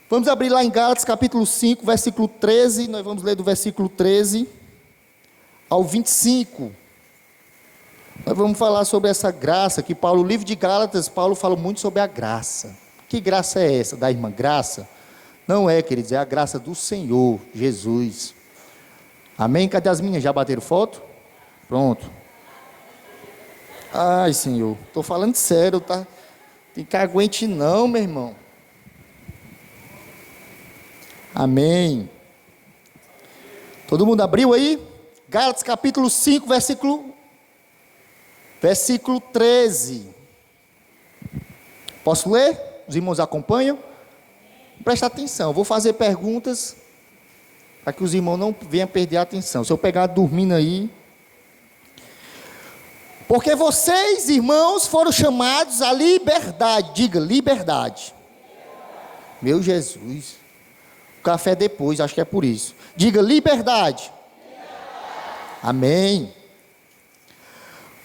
Vamos abrir lá em Gálatas capítulo 5, versículo 13, nós vamos ler do versículo 13 ao 25. Nós vamos falar sobre essa graça, que Paulo, no livro de Gálatas, Paulo fala muito sobre a graça. Que graça é essa da irmã? Graça? Não é, queridos, é a graça do Senhor Jesus. Amém? Cadê as minhas? Já bateram foto? Pronto. Ai, Senhor, estou falando sério, tá? Tem que aguente não, meu irmão. Amém. Todo mundo abriu aí? Gálatas capítulo 5, versículo 13. Posso ler? Os irmãos acompanham? Presta atenção, vou fazer perguntas para que os irmãos não venham perder a atenção. Se eu pegar dormindo aí. Porque vocês, irmãos, foram chamados à liberdade. Diga, liberdade. Meu Jesus. Café depois, acho que é por isso. Diga, liberdade. Amém.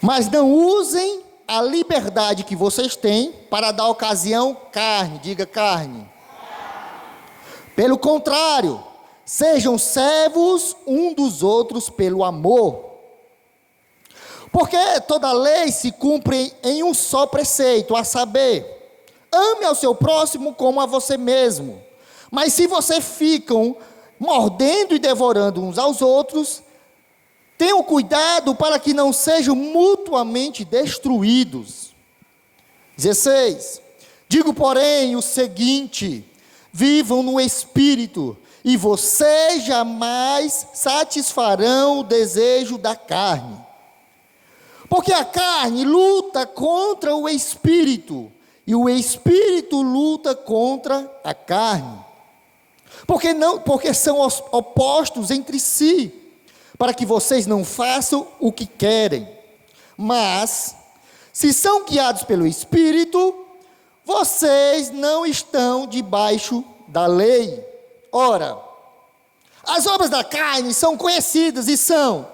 Mas não usem a liberdade que vocês têm para dar ocasião carne. Diga, carne. Pelo contrário, sejam servos um dos outros pelo amor. Porque toda lei se cumpre em um só preceito, a saber, ame ao seu próximo como a você mesmo. Mas se vocês ficam mordendo e devorando uns aos outros, tenham cuidado para que não sejam mutuamente destruídos. 16. Digo, porém, o seguinte: vivam no Espírito, e vocês jamais satisfarão o desejo da carne. Porque a carne luta contra o Espírito, e o Espírito luta contra a carne. Porque são opostos entre si, para que vocês não façam o que querem. Mas, se são guiados pelo Espírito, vocês não estão debaixo da lei. Ora, as obras da carne são conhecidas e são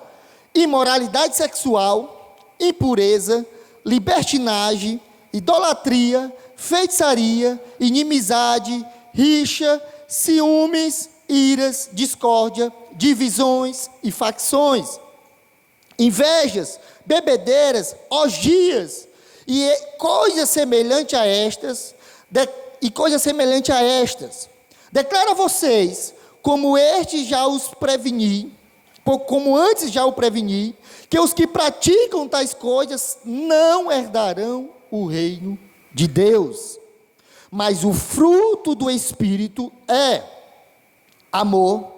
imoralidade sexual, impureza, libertinagem, idolatria, feitiçaria, inimizade, rixa, ciúmes, iras, discórdia, divisões e facções, invejas, bebedeiras, orgias e coisas semelhantes a estas, declaro a vocês, como antes já o preveni, que os que praticam tais coisas não herdarão o reino de Deus. Mas o fruto do Espírito é amor,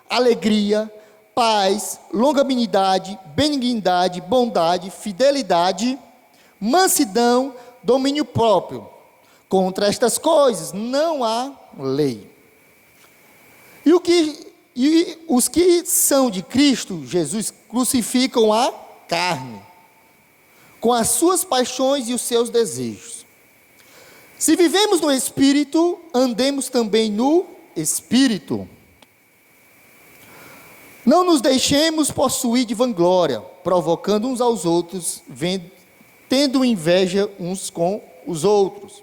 alegria, paz, longanimidade, benignidade, bondade, fidelidade, mansidão, domínio próprio. Contra estas coisas não há lei. E os que são de Cristo Jesus crucificam a carne, com as suas paixões e os seus desejos. Se vivemos no Espírito, andemos também no Espírito. Não nos deixemos possuir de vanglória, provocando uns aos outros, tendo inveja uns com os outros.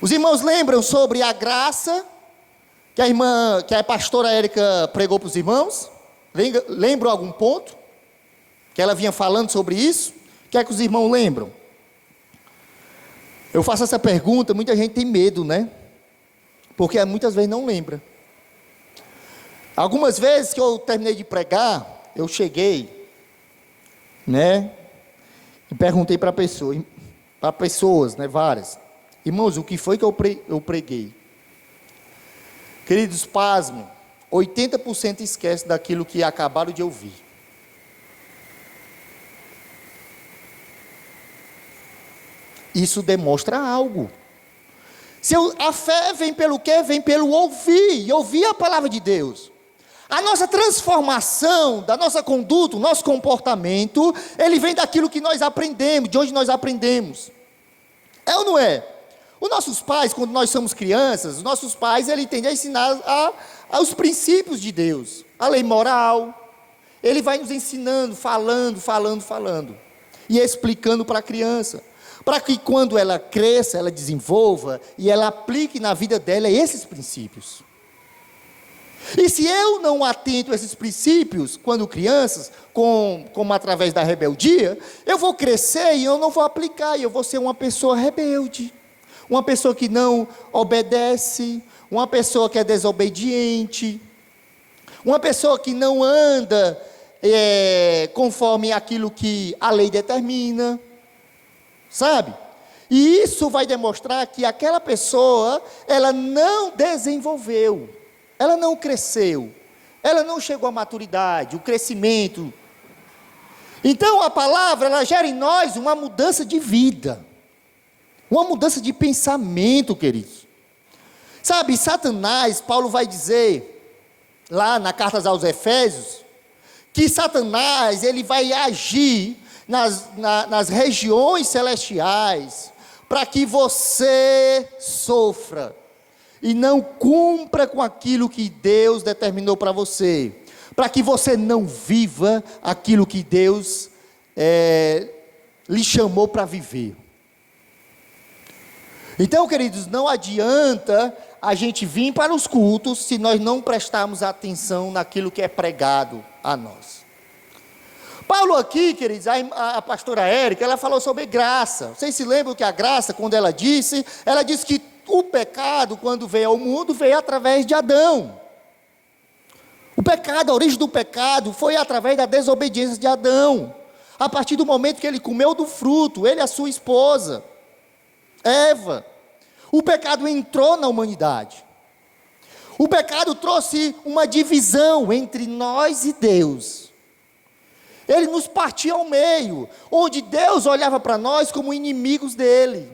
Os irmãos lembram sobre a graça que a pastora Érica pregou para os irmãos? Lembram algum ponto? Que ela vinha falando sobre isso? O que é que os irmãos lembram? Eu faço essa pergunta, muita gente tem medo, né? Porque muitas vezes não lembra. Algumas vezes que eu terminei de pregar, eu cheguei, né? E perguntei para pessoas, né? Várias. Irmãos, o que foi que eu preguei? Queridos, pasmem, 80% esquece daquilo que acabaram de ouvir. Isso demonstra algo. A fé vem pelo quê? Vem pelo ouvir, e ouvir a palavra de Deus. A nossa transformação, da nossa conduta, o nosso comportamento, ele vem daquilo que nós aprendemos, de onde nós aprendemos. É ou não é? Os nossos pais, quando nós somos crianças, os nossos pais, ele tende a ensinar aos princípios de Deus, a lei moral. Ele vai nos ensinando, falando, e explicando para a criança. para que quando ela cresça, ela desenvolva e ela aplique na vida dela esses princípios. E se eu não atento a esses princípios, quando crianças, como através da rebeldia, eu vou crescer e eu não vou aplicar, e eu vou ser uma pessoa rebelde, uma pessoa que não obedece, uma pessoa que é desobediente, uma pessoa que não anda conforme aquilo que a lei determina, sabe? E isso vai demonstrar que aquela pessoa, ela não desenvolveu, ela não cresceu, ela não chegou à maturidade, o crescimento. Então a palavra, ela gera em nós uma mudança de vida, uma mudança de pensamento, queridos. Sabe, Satanás, Paulo vai dizer, lá na carta aos Efésios, que Satanás, ele vai agir nas regiões celestiais, para que você sofra, e não cumpra com aquilo que Deus determinou para você, para que você não viva aquilo que Deus lhe chamou para viver. Então, queridos, não adianta a gente vir para os cultos, se nós não prestarmos atenção naquilo que é pregado a nós. Paulo aqui, queridos, a pastora Érica, ela falou sobre graça. Vocês se lembram que a graça, quando ela disse que o pecado, quando veio ao mundo, veio através de Adão. O pecado, a origem do pecado, foi através da desobediência de Adão. A partir do momento que ele comeu do fruto, ele e a sua esposa, Eva. O pecado entrou na humanidade. O pecado trouxe uma divisão entre nós e Deus. Ele nos partia ao meio, onde Deus olhava para nós como inimigos dele.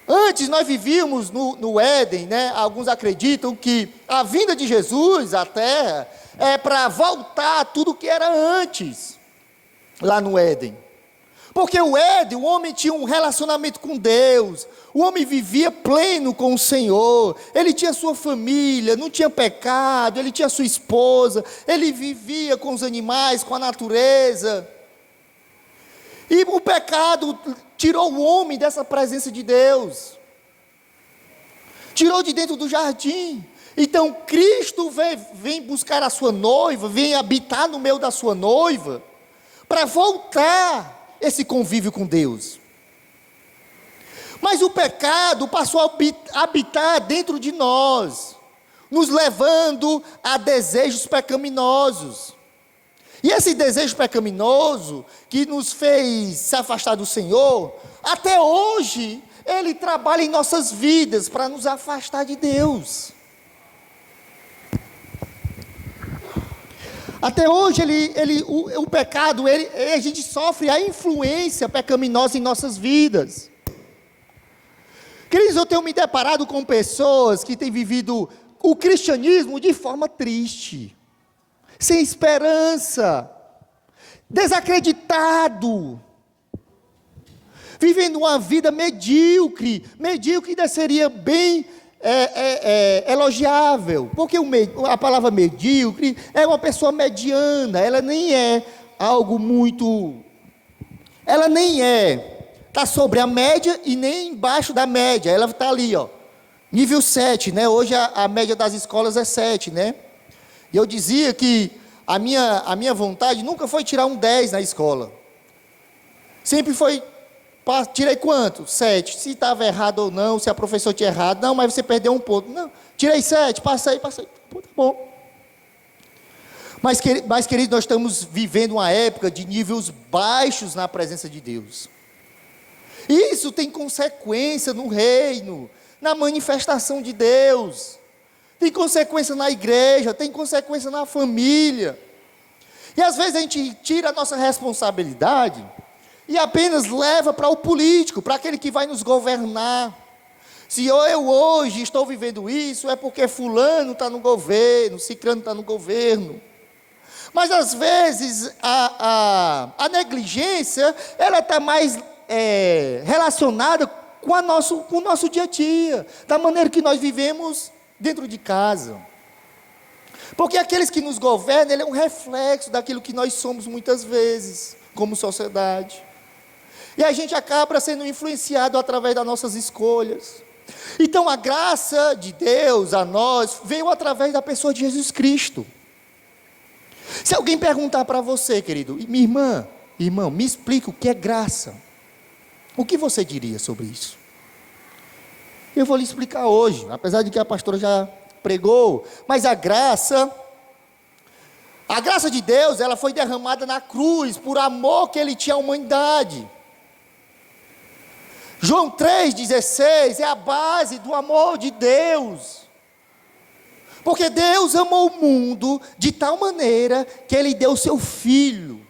Antes nós vivíamos no Éden, né? Alguns acreditam que a vinda de Jesus à Terra é para voltar a tudo que era antes, lá no Éden. Porque o Éden, o homem tinha um relacionamento com Deus, o homem vivia pleno com o Senhor, ele tinha sua família, não tinha pecado, ele tinha sua esposa, ele vivia com os animais, com a natureza. E o pecado tirou o homem dessa presença de Deus, tirou de dentro do jardim. Então Cristo vem buscar a sua noiva, vem habitar no meio da sua noiva, para voltar esse convívio com Deus. Mas o pecado passou a habitar dentro de nós, nos levando a desejos pecaminosos. E esse desejo pecaminoso, que nos fez se afastar do Senhor, até hoje, ele trabalha em nossas vidas, para nos afastar de Deus. Até hoje, o pecado, a gente sofre a influência pecaminosa em nossas vidas. Queridos, eu tenho me deparado com pessoas que têm vivido o cristianismo de forma triste, sem esperança, desacreditado, vivendo uma vida medíocre seria bem elogiável, porque a palavra medíocre é uma pessoa mediana, ela nem é algo muito, ela nem está sobre a média e nem embaixo da média, ela está ali, nível 7, né? Hoje a média das escolas é 7, né? E eu dizia que a minha vontade nunca foi tirar um 10 na escola, sempre foi, tirei quanto? 7, se estava errado ou não, se a professora tinha errado, não, mas você perdeu um ponto, não, tirei 7, passei, pô, tá bom. Mas queridos, nós estamos vivendo uma época de níveis baixos na presença de Deus. Isso tem consequência no reino, na manifestação de Deus, tem consequência na igreja, tem consequência na família. E às vezes a gente tira a nossa responsabilidade e apenas leva para o político, para aquele que vai nos governar. Se eu hoje estou vivendo isso, é porque fulano está no governo, ciclano está no governo. Mas às vezes a negligência, ela está mais relacionada com o nosso dia a dia, da maneira que nós vivemos dentro de casa. Porque aqueles que nos governam, ele é um reflexo daquilo que nós somos muitas vezes, como sociedade. E a gente acaba sendo influenciado através das nossas escolhas. Então a graça de Deus a nós veio através da pessoa de Jesus Cristo. Se alguém perguntar para você, querido, minha irmã, irmão, me explica o que é graça. O que você diria sobre isso? Eu vou lhe explicar hoje, apesar de que a pastora já pregou, mas a graça de Deus, ela foi derramada na cruz, por amor que Ele tinha à humanidade. João 3,16 é a base do amor de Deus. Porque Deus amou o mundo de tal maneira que Ele deu o seu Filho,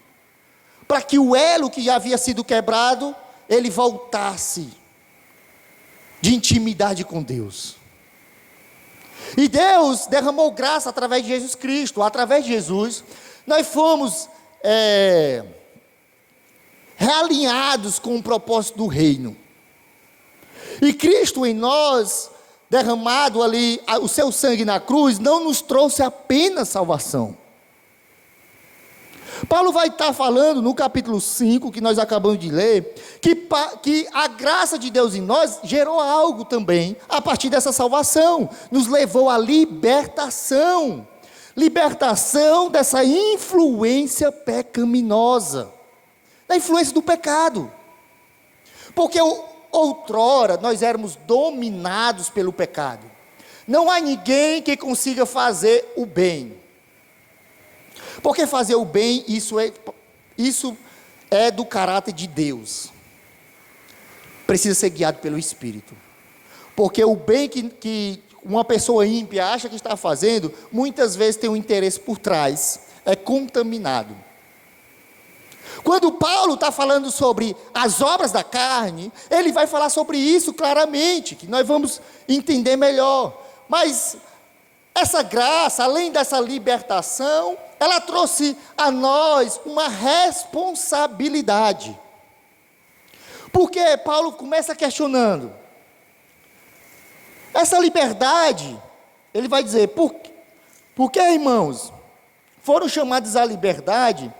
para que o elo que já havia sido quebrado, ele voltasse de intimidade com Deus. E Deus derramou graça através de Jesus Cristo. Através de Jesus, nós fomos realinhados com o propósito do reino. E Cristo em nós, derramado ali o seu sangue na cruz, não nos trouxe apenas salvação. Paulo vai estar falando no capítulo 5, que nós acabamos de ler, que a graça de Deus em nós gerou algo também, a partir dessa salvação, nos levou à libertação dessa influência pecaminosa, da influência do pecado, porque outrora nós éramos dominados pelo pecado, não há ninguém que consiga fazer o bem, porque fazer o bem, isso é do caráter de Deus. Precisa ser guiado pelo Espírito. Porque o bem que uma pessoa ímpia acha que está fazendo, muitas vezes tem um interesse por trás, é contaminado. Quando Paulo está falando sobre as obras da carne, ele vai falar sobre isso claramente, que nós vamos entender melhor. Mas essa graça, além dessa libertação, ela trouxe a nós uma responsabilidade. Porque Paulo começa questionando. Essa liberdade, ele vai dizer, por que, irmãos, foram chamados à liberdade,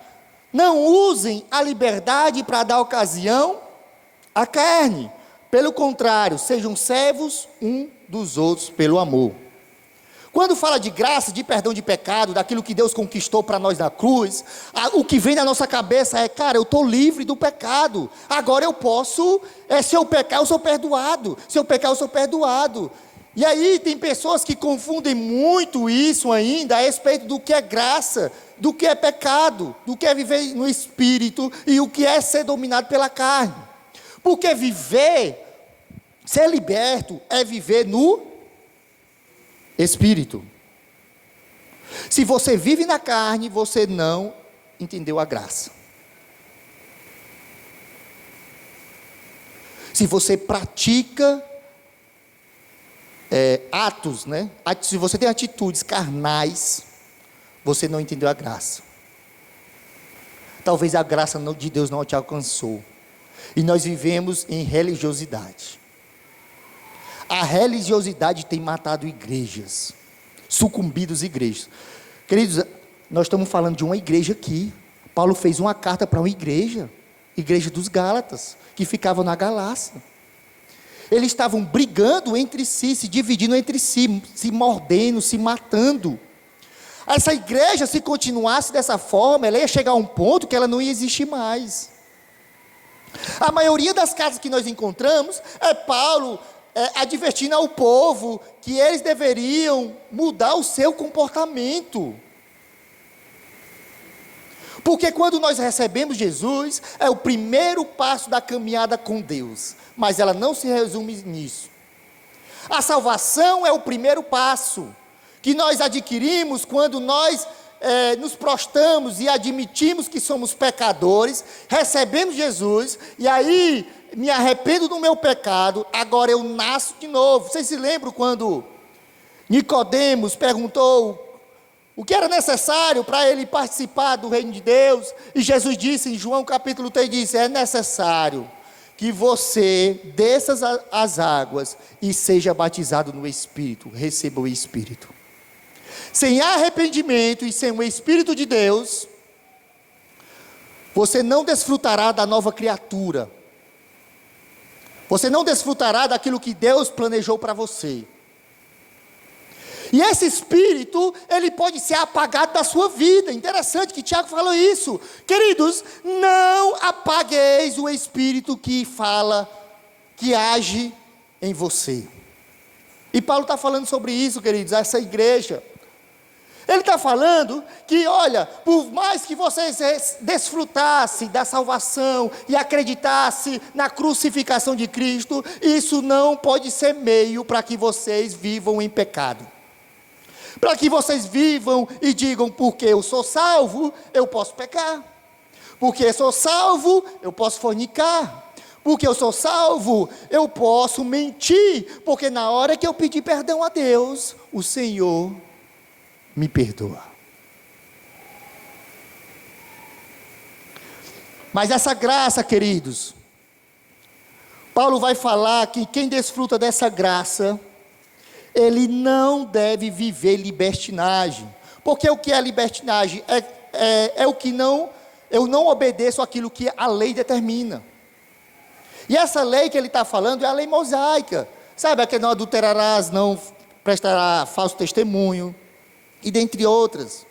não usem a liberdade para dar ocasião à carne. Pelo contrário, sejam servos um dos outros pelo amor. Quando fala de graça, de perdão de pecado, daquilo que Deus conquistou para nós na cruz, o que vem na nossa cabeça é, cara, eu estou livre do pecado, agora eu posso, se eu pecar eu sou perdoado, se eu pecar eu sou perdoado. E aí tem pessoas que confundem muito isso ainda, a respeito do que é graça, do que é pecado, do que é viver no Espírito, e o que é ser dominado pela carne. Porque ser liberto, é viver no Espírito. Se você vive na carne, você não entendeu a graça. Se você pratica atos, né? Se você tem atitudes carnais, você não entendeu a graça. Talvez a graça de Deus não te alcançou. E nós vivemos em religiosidade. A religiosidade tem matado igrejas, sucumbido as igrejas. Queridos, nós estamos falando de uma igreja aqui. Paulo fez uma carta para uma igreja dos Gálatas, que ficavam na Galácia. Eles estavam brigando entre si, se dividindo entre si, se mordendo, se matando. Essa igreja, se continuasse dessa forma, ela ia chegar a um ponto que ela não ia existir mais. A maioria das cartas que nós encontramos é Paulo advertindo ao povo que eles deveriam mudar o seu comportamento. Porque quando nós recebemos Jesus, é o primeiro passo da caminhada com Deus, mas ela não se resume nisso. A salvação é o primeiro passo, que nós adquirimos quando nós nos prostramos e admitimos que somos pecadores, recebemos Jesus, e aí me arrependo do meu pecado, agora eu nasço de novo. Vocês se lembram quando Nicodemos perguntou o que era necessário para ele participar do reino de Deus? E Jesus disse em João capítulo 3, disse, é necessário que você desça as águas e seja batizado no Espírito, receba o Espírito. Sem arrependimento e sem o Espírito de Deus, você não desfrutará da nova criatura, Você não desfrutará daquilo que Deus planejou para você. E esse espírito, ele pode ser apagado da sua vida. Interessante que Tiago falou isso. Queridos, não apagueis o espírito que fala, que age em você. E Paulo está falando sobre isso, queridos, essa igreja. Ele está falando que, olha, por mais que vocês desfrutassem da salvação e acreditassem na crucificação de Cristo, isso não pode ser meio para que vocês vivam em pecado. Para que vocês vivam e digam, porque eu sou salvo, eu posso pecar. Porque eu sou salvo, eu posso fornicar. Porque eu sou salvo, eu posso mentir. Porque na hora que eu pedir perdão a Deus, o Senhor me perdoa. Mas essa graça, queridos, Paulo vai falar que quem desfruta dessa graça, ele não deve viver libertinagem. Porque o que é libertinagem? É o que eu não obedeço àquilo que a lei determina. E essa lei que ele está falando é a lei mosaica. Sabe, que não adulterarás, não prestará falso testemunho, e dentre outras.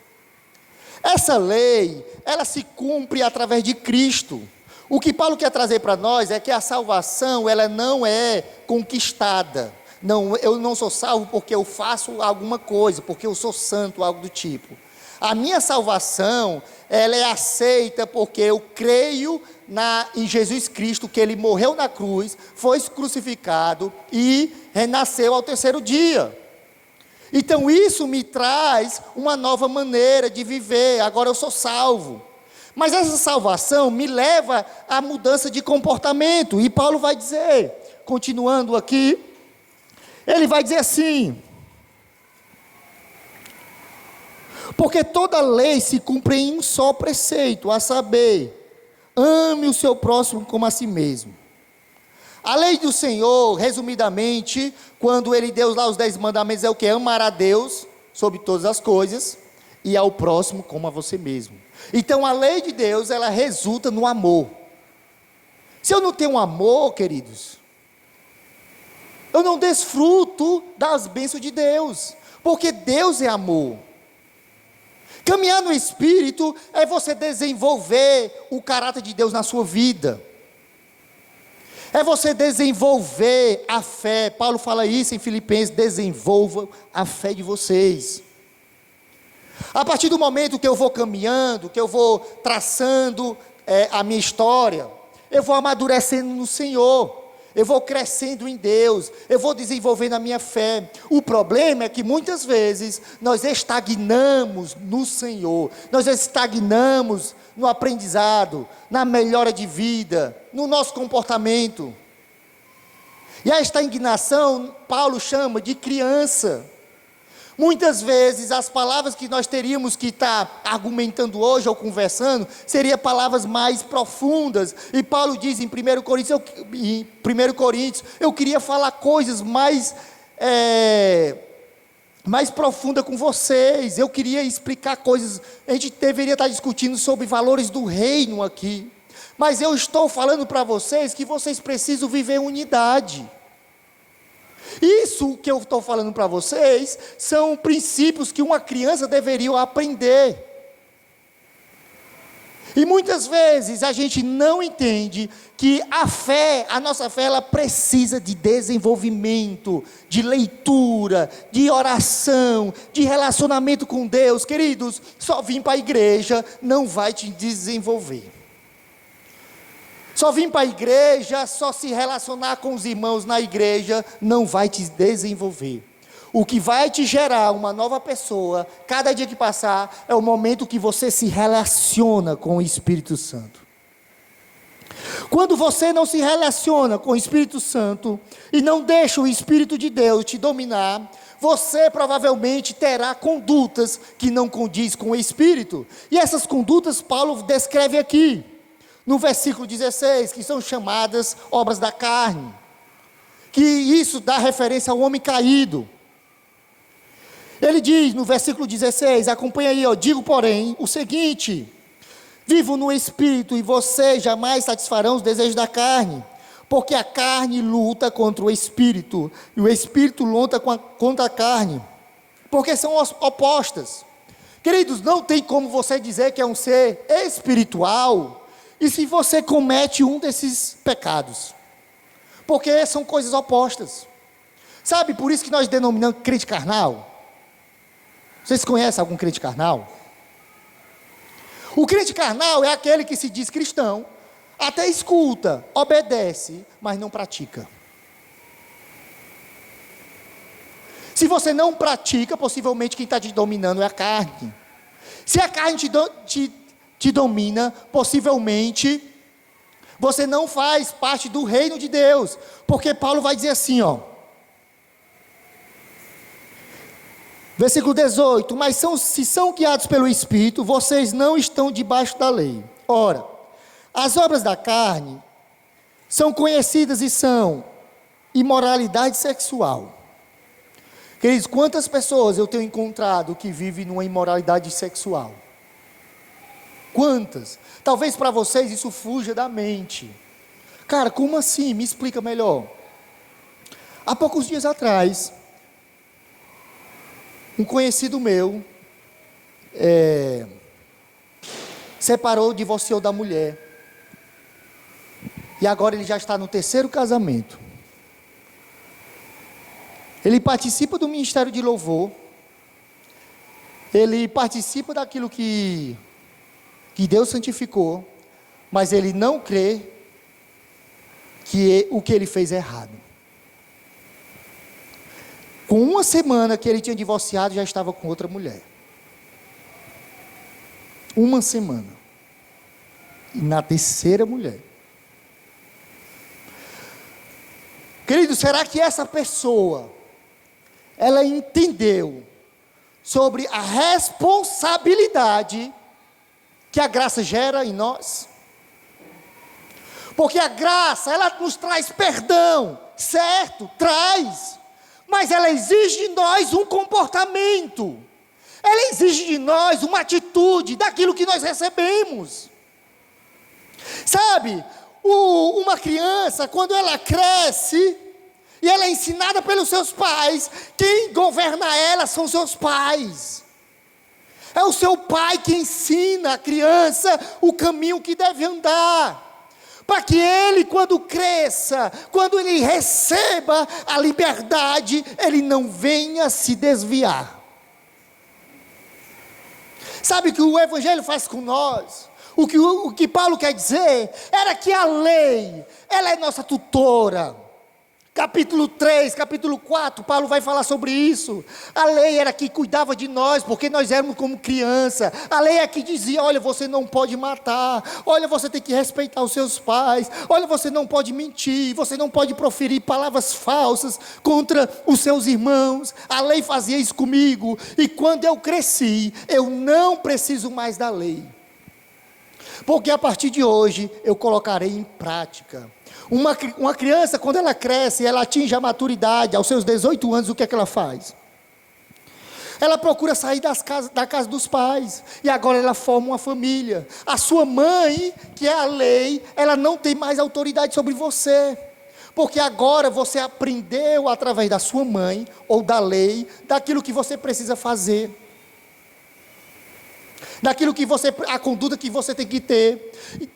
Essa lei, ela se cumpre através de Cristo. O que Paulo quer trazer para nós é que a salvação, ela não é conquistada. Não, eu não sou salvo porque eu faço alguma coisa, porque eu sou santo, algo do tipo. A minha salvação, ela é aceita porque eu creio em Jesus Cristo, que Ele morreu na cruz, foi crucificado e renasceu ao terceiro dia. Então isso me traz uma nova maneira de viver. Agora eu sou salvo. Mas essa salvação me leva à mudança de comportamento. E Paulo vai dizer, continuando aqui, ele vai dizer assim: porque toda lei se cumpre em um só preceito, a saber, ame o seu próximo como a si mesmo. A lei do Senhor, resumidamente, quando ele deu lá os 10 mandamentos, é o que? Amar a Deus sobre todas as coisas e ao próximo como a você mesmo. Então a lei de Deus, ela resulta no amor. Se eu não tenho amor, queridos, eu não desfruto das bênçãos de Deus, porque Deus é amor. Caminhar no Espírito é você desenvolver o caráter de Deus na sua vida. É você desenvolver a fé. Paulo fala isso em Filipenses: desenvolvam a fé de vocês. A partir do momento que eu vou caminhando, que eu vou traçando a minha história, eu vou amadurecendo no Senhor, eu vou crescendo em Deus, eu vou desenvolvendo a minha fé. O problema é que muitas vezes nós estagnamos no Senhor, nós estagnamos no aprendizado, na melhora de vida, no nosso comportamento. E a estagnação, Paulo chama de criança. Muitas vezes as palavras que nós teríamos que estar argumentando hoje ou conversando, seriam palavras mais profundas. E Paulo diz em 1 Coríntios, eu queria falar coisas mais profunda com vocês, eu queria explicar coisas, a gente deveria estar discutindo sobre valores do reino aqui, mas eu estou falando para vocês que vocês precisam viver unidade. Isso que eu estou falando para vocês, são princípios que uma criança deveria aprender. E muitas vezes a gente não entende que a nossa fé, ela precisa de desenvolvimento, de leitura, de oração, de relacionamento com Deus. Queridos, só vir para a igreja não vai te desenvolver. Só vir para a igreja, só se relacionar com os irmãos na igreja, não vai te desenvolver. O que vai te gerar uma nova pessoa, cada dia que passar, é o momento que você se relaciona com o Espírito Santo. Quando você não se relaciona com o Espírito Santo, e não deixa o Espírito de Deus te dominar, você provavelmente terá condutas que não condiz com o Espírito. E essas condutas Paulo descreve aqui, no versículo 16, que são chamadas obras da carne. Que isso dá referência ao homem caído. Ele diz no versículo 16, acompanha aí, digo porém o seguinte: vivo no Espírito e vocês jamais satisfarão os desejos da carne, Porque a carne luta contra o espírito, e o espírito luta contra a carne, porque são opostas. Queridos, não tem como você dizer que é um ser espiritual, e se você comete um desses pecados, porque são coisas opostas. Sabe, por isso que nós denominamos crente carnal. Vocês conhecem algum crente carnal? O crente carnal é aquele que se diz cristão, até escuta, obedece, mas não pratica. Se você não pratica, possivelmente quem está te dominando é a carne. Se a carne te domina, possivelmente você não faz parte do reino de Deus. Porque Paulo vai dizer assim, versículo 18, mas se são guiados pelo Espírito, vocês não estão debaixo da lei. Ora, as obras da carne são conhecidas e são imoralidade sexual. Queridos, quantas pessoas eu tenho encontrado que vivem numa imoralidade sexual? Quantas? Talvez para vocês isso fuja da mente. Cara, como assim? Me explica melhor. Há poucos dias atrás, um conhecido meu separou, divorciou da mulher. E agora ele já está no 3º casamento. Ele participa do ministério de louvor. Ele participa daquilo que Deus santificou. Mas ele não crê que o que ele fez é errado. Com uma semana que ele tinha divorciado, já estava com outra mulher. Uma semana. E na 3ª mulher. Querido, será que essa pessoa, ela entendeu sobre a responsabilidade que a graça gera em nós? Porque a graça, ela nos traz perdão, certo? Traz. Mas ela exige de nós um comportamento. Ela exige de nós uma atitude daquilo que nós recebemos. Sabe, uma criança, quando ela cresce, e ela é ensinada pelos seus pais, quem governa ela são seus pais. É o seu pai que ensina a criança o caminho que deve andar. Para que ele, quando cresça, quando ele receba a liberdade, ele não venha se desviar. Sabe o que o Evangelho faz com nós? O que Paulo quer dizer, era que a lei, ela é nossa tutora. Capítulo 3, capítulo 4, Paulo vai falar sobre isso. A lei era que cuidava de nós, porque nós éramos como criança. A lei é que dizia, olha, você não pode matar. Olha, você tem que respeitar os seus pais. Olha, você não pode mentir. Você não pode proferir palavras falsas contra os seus irmãos. A lei fazia isso comigo. E quando eu cresci, eu não preciso mais da lei. Porque a partir de hoje, eu colocarei em prática. Uma criança, quando ela cresce, ela atinge a maturidade, aos seus 18 anos, o que é que ela faz? Ela procura sair da casa dos pais, e agora ela forma uma família. A sua mãe, que é a lei, ela não tem mais autoridade sobre você, porque agora você aprendeu através da sua mãe, ou da lei, daquilo que você precisa fazer. Daquilo que a conduta que você tem que ter.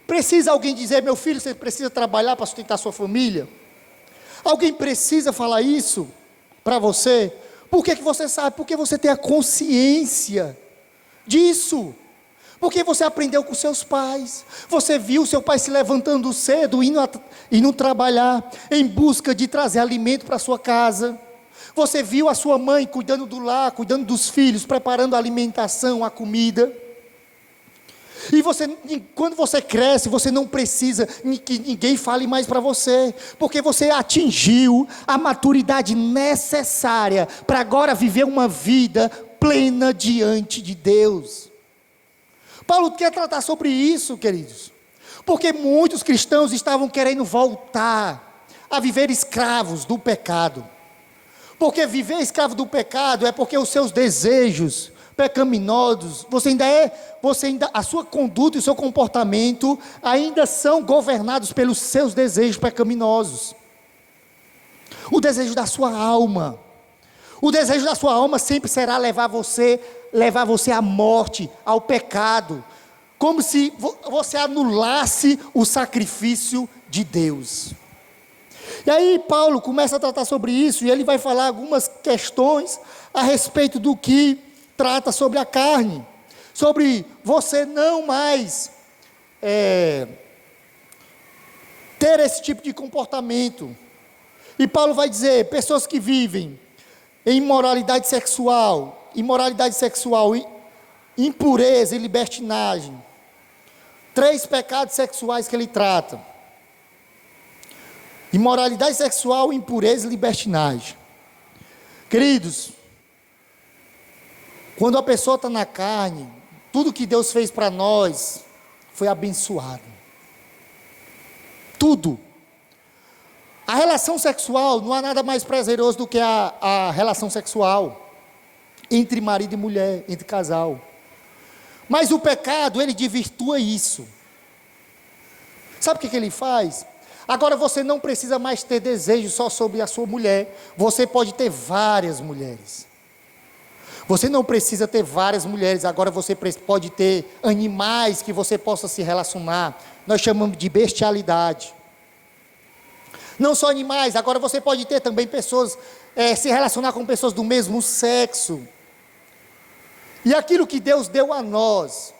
Precisa alguém dizer, meu filho, você precisa trabalhar para sustentar sua família? Alguém precisa falar isso para você? Por que você sabe? Porque você tem a consciência disso. Porque você aprendeu com seus pais. Você viu seu pai se levantando cedo, indo trabalhar, em busca de trazer alimento para sua casa. Você viu a sua mãe cuidando do lar, cuidando dos filhos, preparando a alimentação, a comida. E quando você cresce, você não precisa que ninguém fale mais para você, porque você atingiu a maturidade necessária para agora viver uma vida plena diante de Deus. Paulo quer tratar sobre isso, queridos, porque muitos cristãos estavam querendo voltar a viver escravos do pecado. Porque viver escravo do pecado é porque os seus desejos pecaminosos, a sua conduta e o seu comportamento ainda são governados pelos seus desejos pecaminosos. O desejo da sua alma. O desejo da sua alma sempre será levar você à morte, ao pecado, como se você anulasse o sacrifício de Deus. E aí Paulo começa a tratar sobre isso, e ele vai falar algumas questões a respeito do que trata sobre a carne, sobre você não mais ter esse tipo de comportamento. E Paulo vai dizer, pessoas que vivem em imoralidade sexual, impureza e libertinagem, 3 pecados sexuais que ele trata: imoralidade sexual, impureza e libertinagem. Queridos, quando a pessoa está na carne, tudo que Deus fez para nós foi abençoado. Tudo. A relação sexual, não há nada mais prazeroso do que a relação sexual entre marido e mulher, entre casal. Mas o pecado, ele desvirtua isso. Sabe o que ele faz? Agora você não precisa mais ter desejo só sobre a sua mulher. Você pode ter várias mulheres. Você não precisa ter várias mulheres. Agora você pode ter animais que você possa se relacionar. Nós chamamos de bestialidade. Não só animais, agora você pode ter também pessoas, se relacionar com pessoas do mesmo sexo. E aquilo que Deus deu a nós,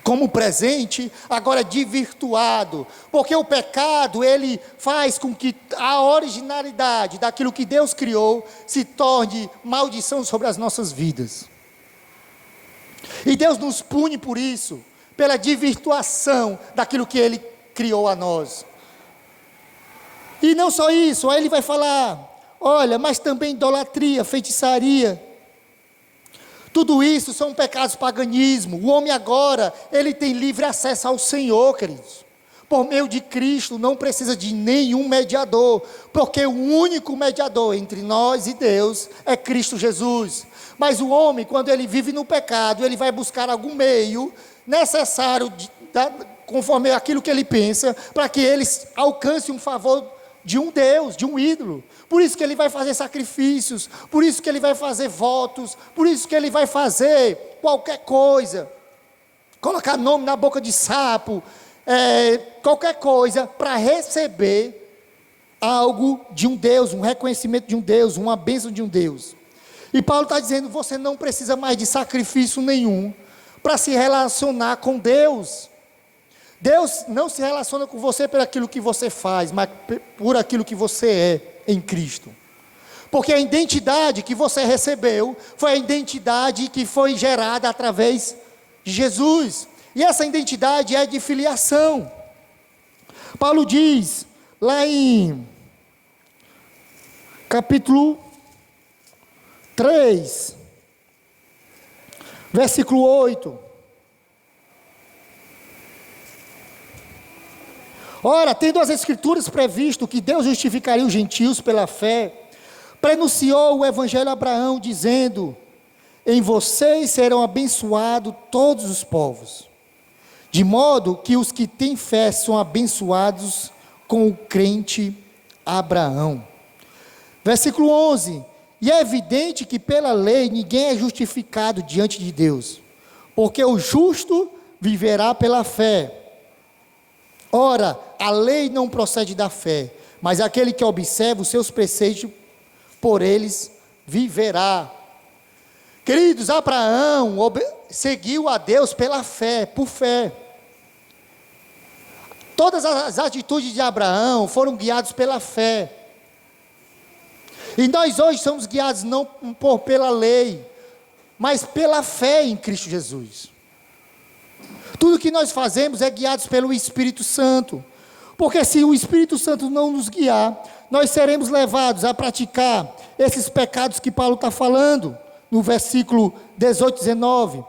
como presente, agora é desvirtuado. Porque o pecado, ele faz com que a originalidade daquilo que Deus criou, se torne maldição sobre as nossas vidas. E Deus nos pune por isso, pela desvirtuação daquilo que Ele criou a nós. E não só isso, aí ele vai falar, olha, mas também idolatria, feitiçaria. Tudo isso são pecados paganismo. O homem agora, ele tem livre acesso ao Senhor, queridos. Por meio de Cristo, não precisa de nenhum mediador, porque o único mediador entre nós e Deus é Cristo Jesus. Mas o homem, quando ele vive no pecado, ele vai buscar algum meio necessário, conforme aquilo que ele pensa, para que ele alcance um favor de um Deus, de um ídolo. Por isso que ele vai fazer sacrifícios, por isso que ele vai fazer votos, por isso que ele vai fazer qualquer coisa, colocar nome na boca de sapo, qualquer coisa, para receber algo de um Deus, um reconhecimento de um Deus, uma bênção de um Deus. E Paulo está dizendo, você não precisa mais de sacrifício nenhum, para se relacionar com Deus. Deus não se relaciona com você por aquilo que você faz, mas por aquilo que você é em Cristo. Porque a identidade que você recebeu foi a identidade que foi gerada através de Jesus. E essa identidade é de filiação. Paulo diz, lá em capítulo 3, versículo 8. Ora, tendo as Escrituras previsto que Deus justificaria os gentios pela fé, prenunciou o Evangelho a Abraão, dizendo, em vocês serão abençoados todos os povos, de modo que os que têm fé são abençoados com o crente Abraão. Versículo 11, e é evidente que pela lei ninguém é justificado diante de Deus, porque o justo viverá pela fé. Ora, a lei não procede da fé, mas aquele que observa os seus preceitos, por eles viverá. Queridos, Abraão seguiu a Deus pela fé, por fé. Todas as atitudes de Abraão foram guiadas pela fé. E nós hoje somos guiados não pela lei, mas pela fé em Cristo Jesus. Tudo que nós fazemos é guiados pelo Espírito Santo. Porque se o Espírito Santo não nos guiar, nós seremos levados a praticar esses pecados que Paulo está falando, no versículo 18, 19.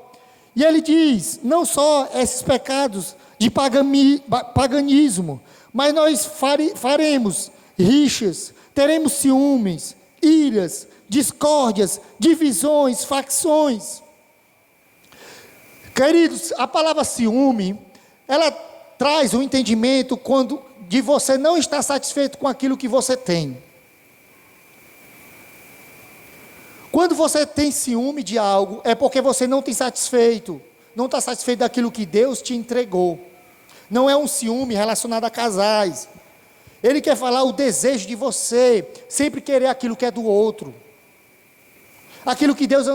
E ele diz, não só esses pecados de paganismo, mas nós faremos rixas, teremos ciúmes, iras, discórdias, divisões, facções. Queridos, a palavra ciúme, ela traz um entendimento de você não estar satisfeito com aquilo que você tem. Quando você tem ciúme de algo, é porque você não está satisfeito daquilo que Deus te entregou. Não é um ciúme relacionado a casais. Ele quer falar o desejo de você, sempre querer aquilo que é do outro. Aquilo que Deus,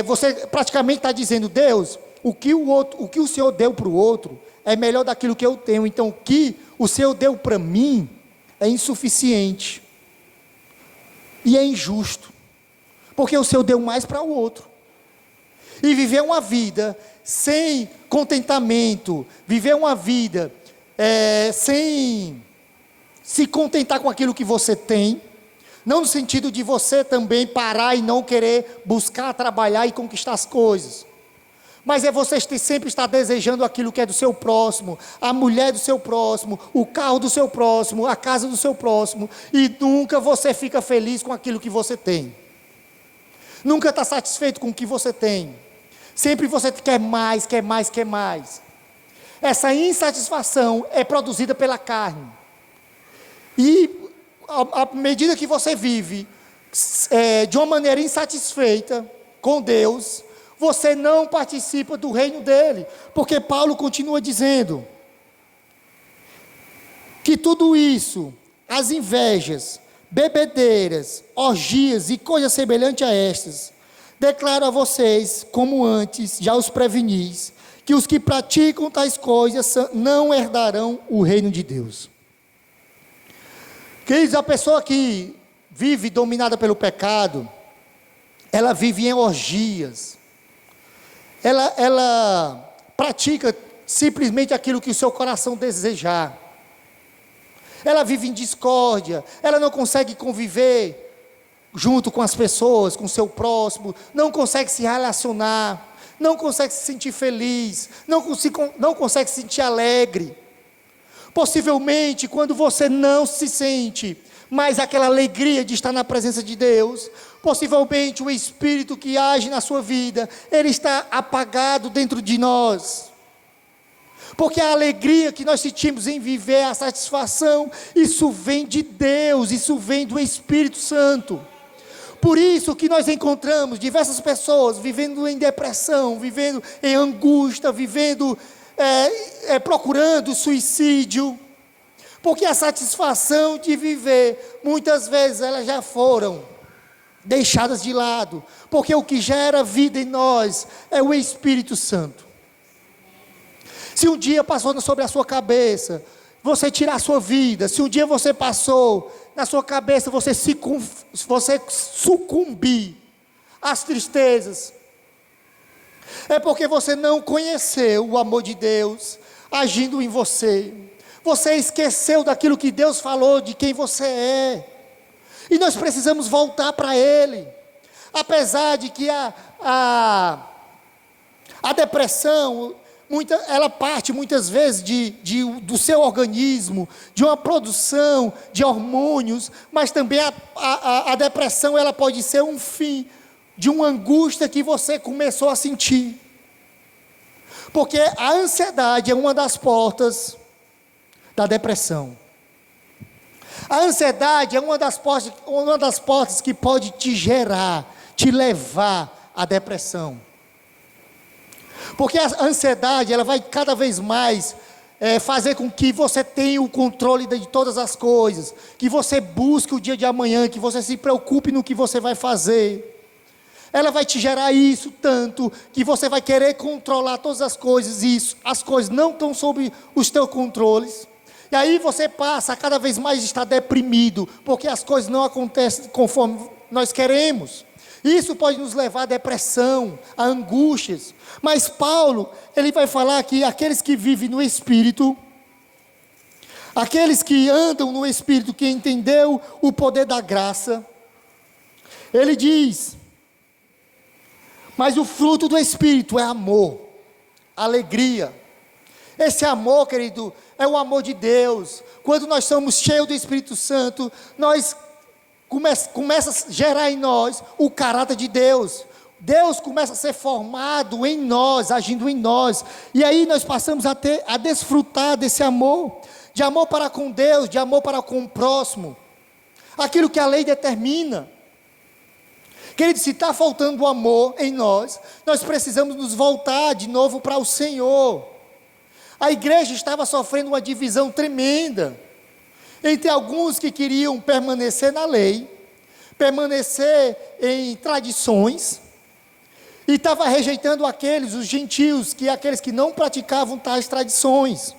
você praticamente está dizendo, Deus, o que o Senhor deu para o outro é melhor daquilo que eu tenho. Então o que o Senhor deu para mim é insuficiente. E é injusto, porque o Senhor deu mais para o outro. E viver uma vida sem contentamento, viver uma vida sem se contentar com aquilo que você tem, não no sentido de você também parar e não querer buscar, trabalhar e conquistar as coisas, mas é você sempre estar desejando aquilo que é do seu próximo, a mulher do seu próximo, o carro do seu próximo, a casa do seu próximo, e nunca você fica feliz com aquilo que você tem, nunca está satisfeito com o que você tem, sempre você quer mais, quer mais, quer mais. Essa insatisfação é produzida pela carne, e à medida que você vive de uma maneira insatisfeita com Deus, você não participa do reino dele, porque Paulo continua dizendo que tudo isso, as invejas, bebedeiras, orgias e coisas semelhantes a estas, declaro a vocês, como antes já os prevenis, que os que praticam tais coisas não herdarão o reino de Deus. Queridos, a pessoa que vive dominada pelo pecado, ela vive em orgias, ela pratica simplesmente aquilo que o seu coração desejar, ela vive em discórdia, ela não consegue conviver junto com as pessoas, com o seu próximo, não consegue se relacionar, não consegue se sentir feliz, não consegue se sentir alegre. Possivelmente, quando você não se sente mais aquela alegria de estar na presença de Deus, possivelmente o Espírito que age na sua vida, ele está apagado dentro de nós, porque a alegria que nós sentimos em viver, a satisfação, isso vem de Deus, isso vem do Espírito Santo. Por isso que nós encontramos diversas pessoas vivendo em depressão, vivendo em angústia, vivendo procurando suicídio, porque a satisfação de viver, muitas vezes elas já foram deixadas de lado, porque o que gera vida em nós é o Espírito Santo. Se um dia passou sobre a sua cabeça, você tirar a sua vida, se um dia você passou na sua cabeça, você sucumbir às tristezas, é porque você não conheceu o amor de Deus agindo em você. Você esqueceu daquilo que Deus falou, de quem você é. E nós precisamos voltar para Ele. Apesar de que a depressão, ela parte muitas vezes do seu organismo, de uma produção de hormônios, mas também a depressão, ela pode ser um fim de uma angústia que você começou a sentir. Porque a ansiedade é uma das portas da depressão. A ansiedade é uma das portas que pode te levar à depressão. Porque a ansiedade, ela vai cada vez mais fazer com que você tenha o controle de todas as coisas, que você busque o dia de amanhã, que você se preocupe no que você vai fazer. Ela vai te gerar isso tanto, que você vai querer controlar todas as coisas, e as coisas não estão sob os teus controles. E aí você passa a cada vez mais estar deprimido, porque as coisas não acontecem conforme nós queremos. Isso pode nos levar à depressão, a angústias. Mas Paulo, ele vai falar que aqueles que vivem no Espírito, aqueles que andam no Espírito, que entendeu o poder da graça, ele diz: mas o fruto do Espírito é amor, alegria. Esse amor, querido, é o amor de Deus. Quando nós somos cheios do Espírito Santo, nós começa a gerar em nós o caráter de Deus. Deus começa a ser formado em nós, agindo em nós. E aí nós passamos a desfrutar desse amor. De amor para com Deus, de amor para com o próximo. Aquilo que a lei determina. Querido, se está faltando o amor em nós, nós precisamos nos voltar de novo para o Senhor. A igreja estava sofrendo uma divisão tremenda entre alguns que queriam permanecer na lei, permanecer em tradições, e estava rejeitando os gentios, aqueles que não praticavam tais tradições.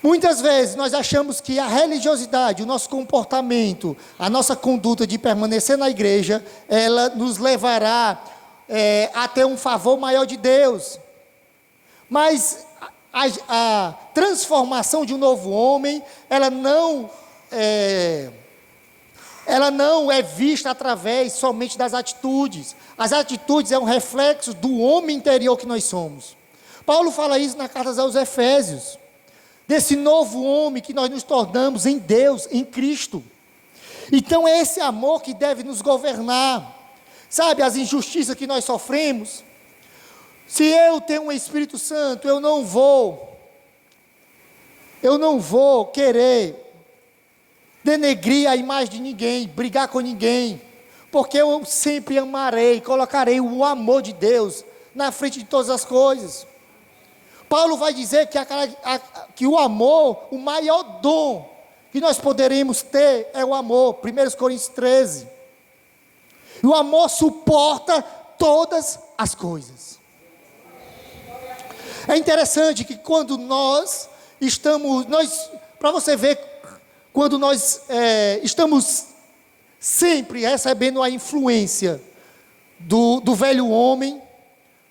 Muitas vezes nós achamos que a religiosidade, o nosso comportamento, a nossa conduta de permanecer na igreja, ela nos levará a ter um favor maior de Deus. Mas a transformação de um novo homem, ela não é vista através somente das atitudes. As atitudes é um reflexo do homem interior que nós somos. Paulo fala isso na carta aos Efésios. Desse novo homem que nós nos tornamos em Deus, em Cristo. Então é esse amor que deve nos governar. Sabe, as injustiças que nós sofremos. Se eu tenho um Espírito Santo, eu não vou querer denegrir a imagem de ninguém, brigar com ninguém, porque eu sempre amarei, colocarei o amor de Deus na frente de todas as coisas. Paulo vai dizer que o amor, o maior dom que nós poderemos ter é o amor. 1 Coríntios 13. E o amor suporta todas as coisas. É interessante que quando nós estamos, para você ver, quando nós estamos sempre recebendo a influência do velho homem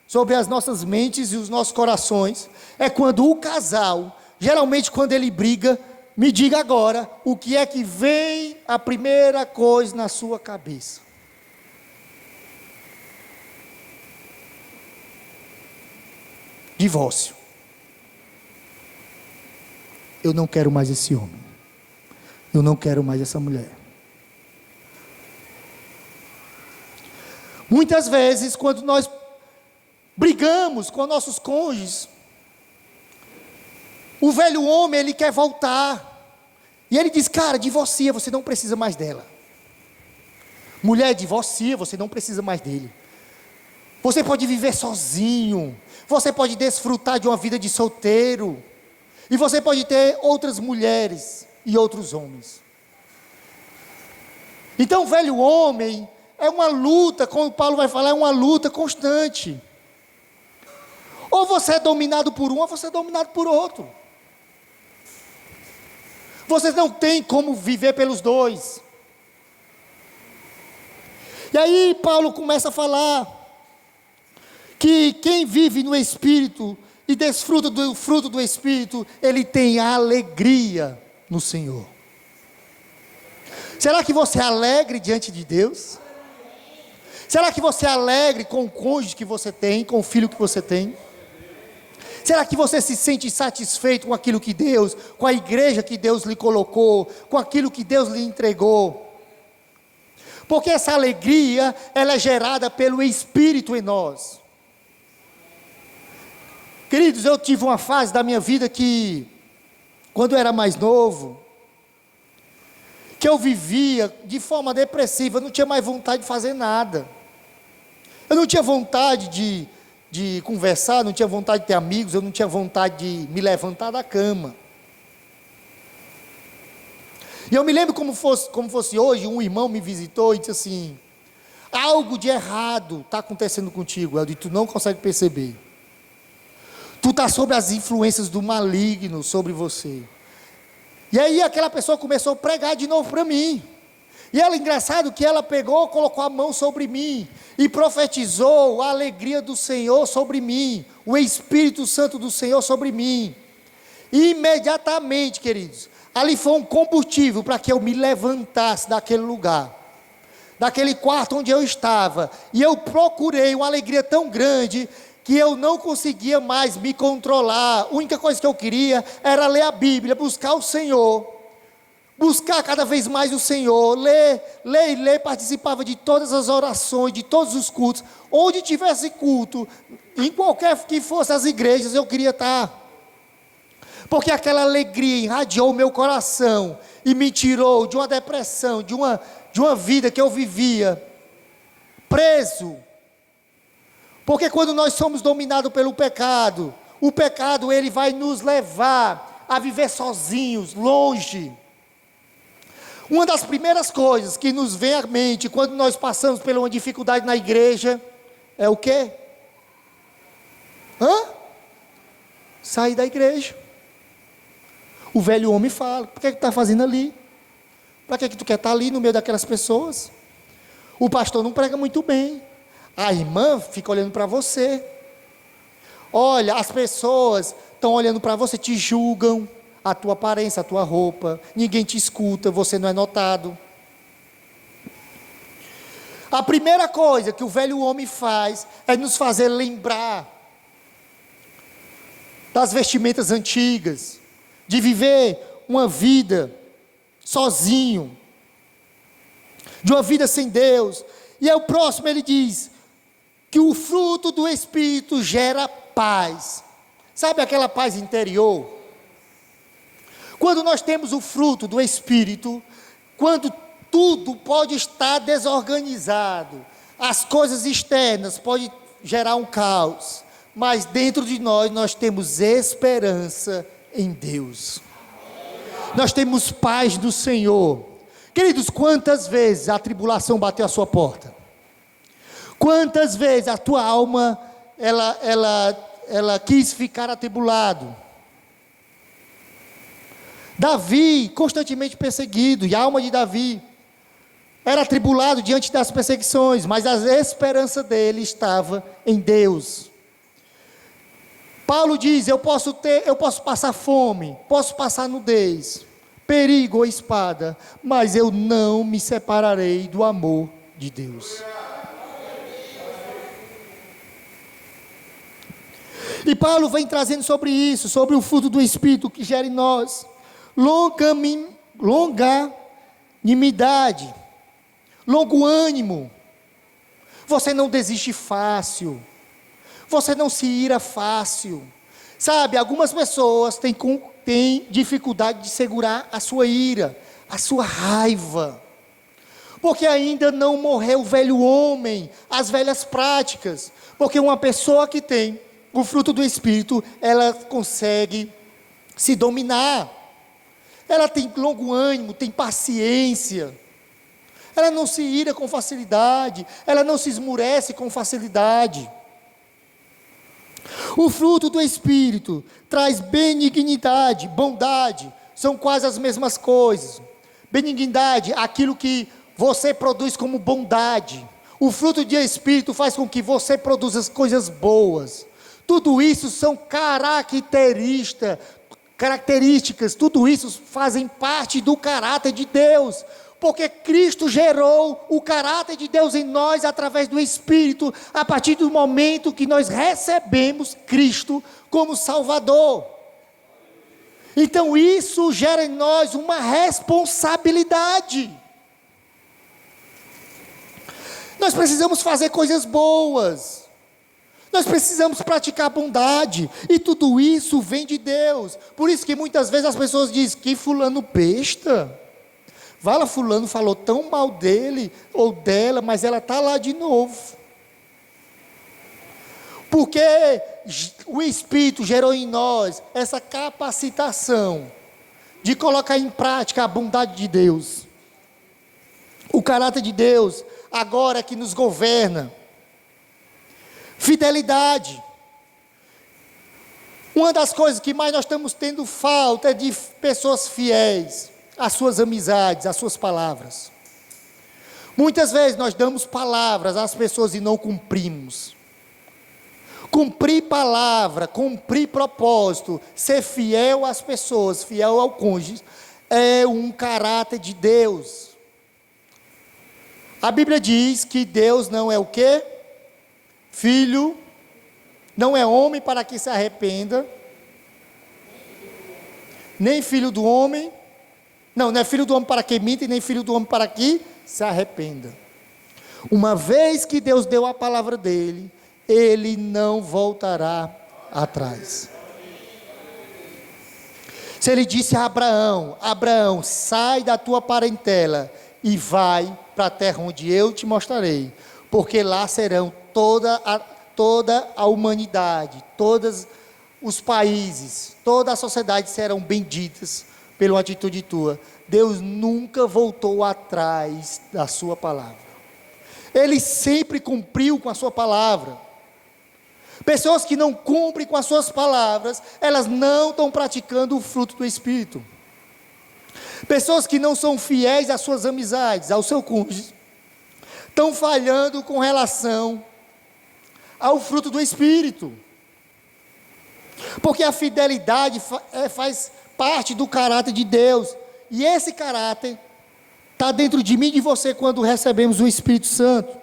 sobre as nossas mentes e os nossos corações, é quando o casal, geralmente quando ele briga, me diga agora, o que é que vem a primeira coisa na sua cabeça? Divórcio. Eu não quero mais esse homem. Eu não quero mais essa mulher. Muitas vezes, quando nós brigamos com nossos cônjuges, o velho homem, ele quer voltar. E ele diz, cara, divorcia, você não precisa mais dela. Mulher, divorcia, você não precisa mais dele. Você pode viver sozinho. Você pode desfrutar de uma vida de solteiro. E você pode ter outras mulheres e outros homens. Então, o velho homem é uma luta, como Paulo vai falar, é uma luta constante. Ou você é dominado por um, ou você é dominado por outro. Você não tem como viver pelos dois. E aí Paulo começa a falar que quem vive no Espírito e desfruta do fruto do Espírito, ele tem alegria no Senhor. Será que você é alegre diante de Deus? Será que você é alegre com o cônjuge que você tem, com o filho que você tem? Será que você se sente satisfeito com aquilo que Deus, com a igreja que Deus lhe colocou, com aquilo que Deus lhe entregou? Porque essa alegria, ela é gerada pelo Espírito em nós. Queridos, eu tive uma fase da minha vida que, quando eu era mais novo, que eu vivia de forma depressiva, eu não tinha mais vontade de fazer nada. Eu não tinha vontade de conversar, não tinha vontade de ter amigos, eu não tinha vontade de me levantar da cama. E eu me lembro como fosse hoje, um irmão me visitou e disse assim, algo de errado está acontecendo contigo, Eldio, tu não consegue perceber. Tu está sob as influências do maligno sobre você. E aí aquela pessoa começou a pregar de novo para mim. E ela, engraçado que ela pegou, colocou a mão sobre mim e profetizou a alegria do Senhor sobre mim, o Espírito Santo do Senhor sobre mim. E imediatamente, queridos, ali foi um combustível para que eu me levantasse daquele lugar, daquele quarto onde eu estava. E eu procurei uma alegria tão grande que eu não conseguia mais me controlar. A única coisa que eu queria era ler a Bíblia, buscar o Senhor, buscar cada vez mais o Senhor, ler, participava de todas as orações, de todos os cultos, onde tivesse culto, em qualquer que fosse as igrejas, eu queria estar, porque aquela alegria irradiou o meu coração, e me tirou de uma depressão, de uma vida que eu vivia, preso, porque quando nós somos dominados pelo pecado, o pecado ele vai nos levar a viver sozinhos, longe. Uma das primeiras coisas que nos vem à mente quando nós passamos por uma dificuldade na igreja é o quê? Sair da igreja. O velho homem fala: por que tu está fazendo ali? Para que tu quer estar ali no meio daquelas pessoas? O pastor não prega muito bem. A irmã fica olhando para você. Olha, as pessoas estão olhando para você, te julgam. A tua aparência, a tua roupa, ninguém te escuta, você não é notado. A primeira coisa que o velho homem faz é nos fazer lembrar das vestimentas antigas, de viver uma vida sozinho, de uma vida sem Deus. E aí o próximo ele diz que o fruto do Espírito gera paz. Sabe aquela paz interior? Quando nós temos o fruto do Espírito, quando tudo pode estar desorganizado, as coisas externas podem gerar um caos, mas dentro de nós temos esperança em Deus. Nós temos paz do Senhor. Queridos, quantas vezes a tribulação bateu à sua porta? Quantas vezes a tua alma, ela quis ficar atribulado? Davi, constantemente perseguido, e a alma de Davi era atribulado diante das perseguições, mas a esperança dele estava em Deus. Paulo diz: eu posso passar fome, posso passar nudez, perigo ou espada, mas eu não me separarei do amor de Deus. E Paulo vem trazendo sobre isso, sobre o fruto do Espírito que gera em nós longanimidade, longo ânimo. Você não desiste fácil, você não se ira fácil. Sabe, algumas pessoas têm dificuldade de segurar a sua ira, a sua raiva, porque ainda não morreu o velho homem, as velhas práticas. Porque uma pessoa que tem o fruto do Espírito, ela consegue se dominar. Ela tem longo ânimo, tem paciência. Ela não se ira com facilidade, ela não se esmurece com facilidade. O fruto do Espírito traz benignidade, bondade, são quase as mesmas coisas. Benignidade, aquilo que você produz como bondade. O fruto do Espírito faz com que você produza as coisas boas. Tudo isso são características, tudo isso fazem parte do caráter de Deus, porque Cristo gerou o caráter de Deus em nós através do Espírito, a partir do momento que nós recebemos Cristo como Salvador. Então isso gera em nós uma responsabilidade. Nós precisamos fazer coisas boas. Nós precisamos praticar bondade, e tudo isso vem de Deus. Por isso que muitas vezes as pessoas dizem: que fulano besta, vai lá, fulano falou tão mal dele ou dela, mas ela está lá de novo. Porque o Espírito gerou em nós essa capacitação de colocar em prática a bondade de Deus. O caráter de Deus agora que nos governa. Fidelidade. Uma das coisas que mais nós estamos tendo falta é de pessoas fiéis às suas amizades, às suas palavras. Muitas vezes nós damos palavras às pessoas e não cumprimos. Cumprir palavra, cumprir propósito, ser fiel às pessoas, fiel ao cônjuge, é um caráter de Deus. A Bíblia diz que Deus não é o quê? Filho, não é homem para que se arrependa, nem filho do homem, Não é filho do homem para que minta e nem filho do homem para que se arrependa. Uma vez que Deus deu a palavra dele, ele não voltará atrás. Se ele disse a Abraão: Abraão, sai da tua parentela e vai para a terra onde eu te mostrarei, porque lá serão toda a humanidade, todos os países, toda a sociedade serão benditas pela atitude tua. Deus nunca voltou atrás da sua palavra. Ele sempre cumpriu com a sua palavra. Pessoas que não cumprem com as suas palavras, elas não estão praticando o fruto do Espírito. Pessoas que não são fiéis às suas amizades, ao seu cônjuge, estão falhando com relação ao fruto do Espírito. Porque a fidelidade faz parte do caráter de Deus. E esse caráter está dentro de mim e de você quando recebemos o Espírito Santo.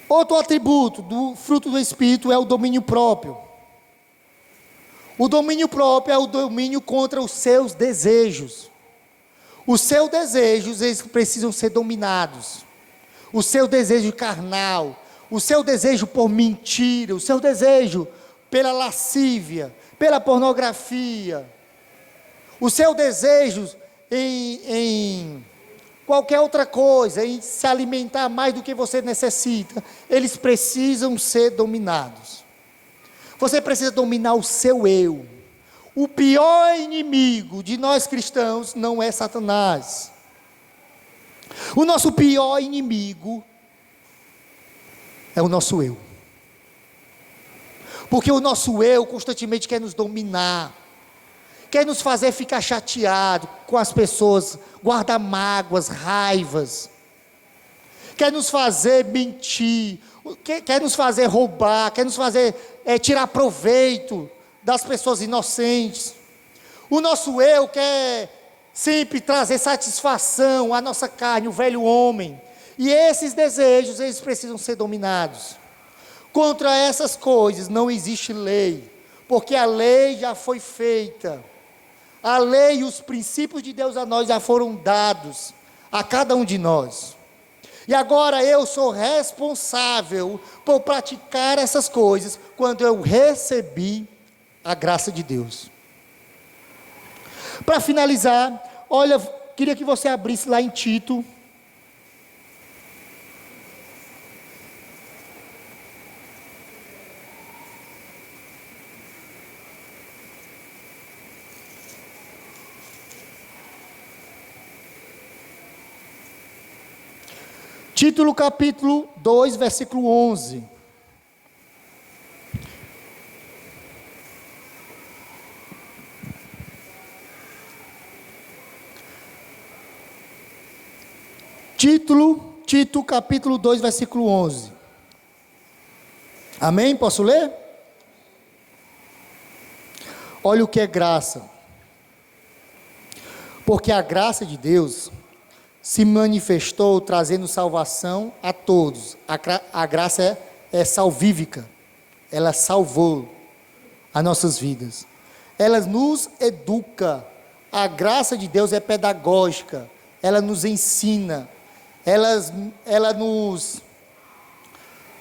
Outro atributo do fruto do Espírito é o domínio próprio. O domínio próprio é o domínio contra os seus desejos. Os seus desejos, eles precisam ser dominados. O seu desejo carnal, o seu desejo por mentira, o seu desejo pela lascívia, pela pornografia, o seu desejo em qualquer outra coisa, em se alimentar mais do que você necessita, eles precisam ser dominados. Você precisa dominar o seu eu. O pior inimigo de nós cristãos não é Satanás. O nosso pior inimigo é o nosso eu. Porque o nosso eu constantemente quer nos dominar, quer nos fazer ficar chateado com as pessoas, guardar mágoas, raivas, quer nos fazer mentir, quer nos fazer roubar, quer nos fazer tirar proveito das pessoas inocentes. O nosso eu quer sempre trazer satisfação à nossa carne, o velho homem, e esses desejos, eles precisam ser dominados. Contra essas coisas não existe lei, porque a lei já foi feita. A lei e os princípios de Deus a nós já foram dados a cada um de nós. E agora eu sou responsável por praticar essas coisas quando eu recebi a graça de Deus. Para finalizar, olha, queria que você abrisse lá em Tito. Título capítulo 2, versículo 11. Tito capítulo 2, versículo 11. Amém? Posso ler? Olha o que é graça. Porque a graça de Deus se manifestou trazendo salvação a todos. A graça é salvífica. Ela salvou as nossas vidas. Ela nos educa. A graça de Deus é pedagógica. Ela nos ensina. Ela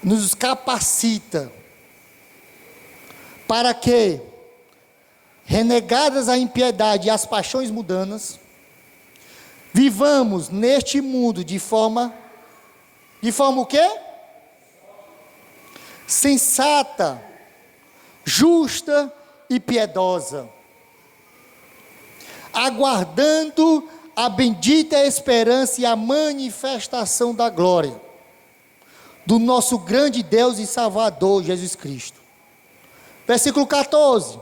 nos capacita. Para que, renegadas a impiedade e as paixões mundanas, vivamos neste mundo de forma o quê? Sensata, justa e piedosa, aguardando a bendita esperança e a manifestação da glória do nosso grande Deus e Salvador Jesus Cristo. Versículo 14.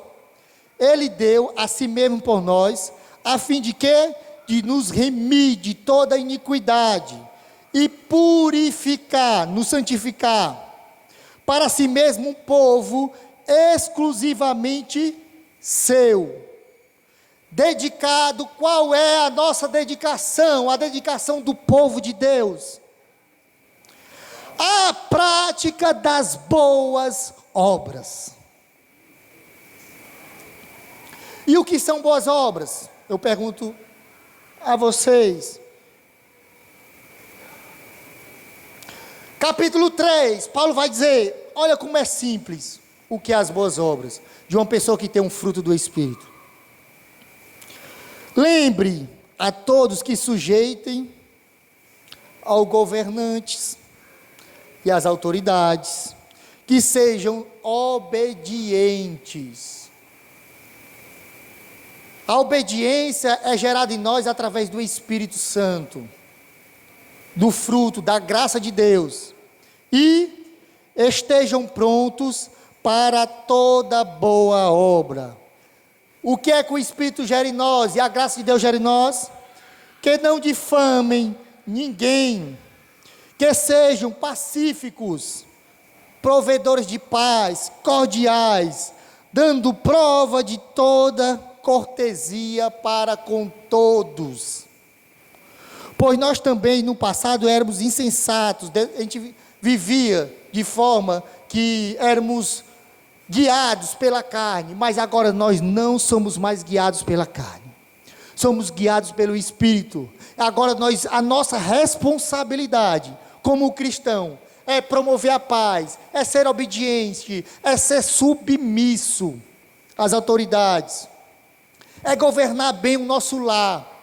Ele deu a si mesmo por nós, a fim de que de nos remir de toda iniquidade e purificar, nos santificar, para si mesmo um povo exclusivamente seu, dedicado. Qual é a nossa dedicação? A dedicação do povo de Deus à prática das boas obras. E o que são boas obras? Eu pergunto a vocês. Capítulo 3, Paulo vai dizer, olha como é simples o que é as boas obras de uma pessoa que tem um fruto do Espírito. Lembre a todos que sujeitem aos governantes e às autoridades, que sejam obedientes. A obediência é gerada em nós através do Espírito Santo, do fruto, da graça de Deus. E estejam prontos para toda boa obra. O que é que o Espírito gera em nós e a graça de Deus gera em nós? Que não difamem ninguém, que sejam pacíficos, provedores de paz, cordiais, dando prova de toda cortesia para com todos. Pois nós também no passado éramos insensatos, a gente vivia de forma que éramos guiados pela carne, mas agora nós não somos mais guiados pela carne, somos guiados pelo Espírito. Agora a nossa responsabilidade como cristão é promover a paz, é ser obediente, é ser submisso às autoridades, é governar bem o nosso lar.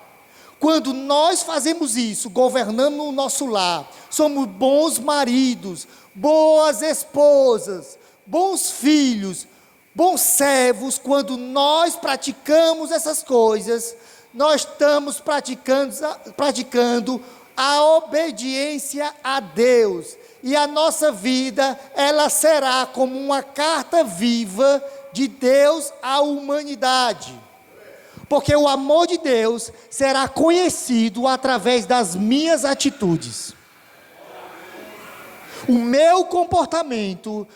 Quando nós fazemos isso, governando o nosso lar, somos bons maridos, boas esposas, bons filhos, bons servos. Quando nós praticamos essas coisas, nós estamos praticando a obediência a Deus. E a nossa vida, ela será como uma carta viva de Deus à humanidade. Porque o amor de Deus será conhecido através das minhas atitudes. O meu comportamento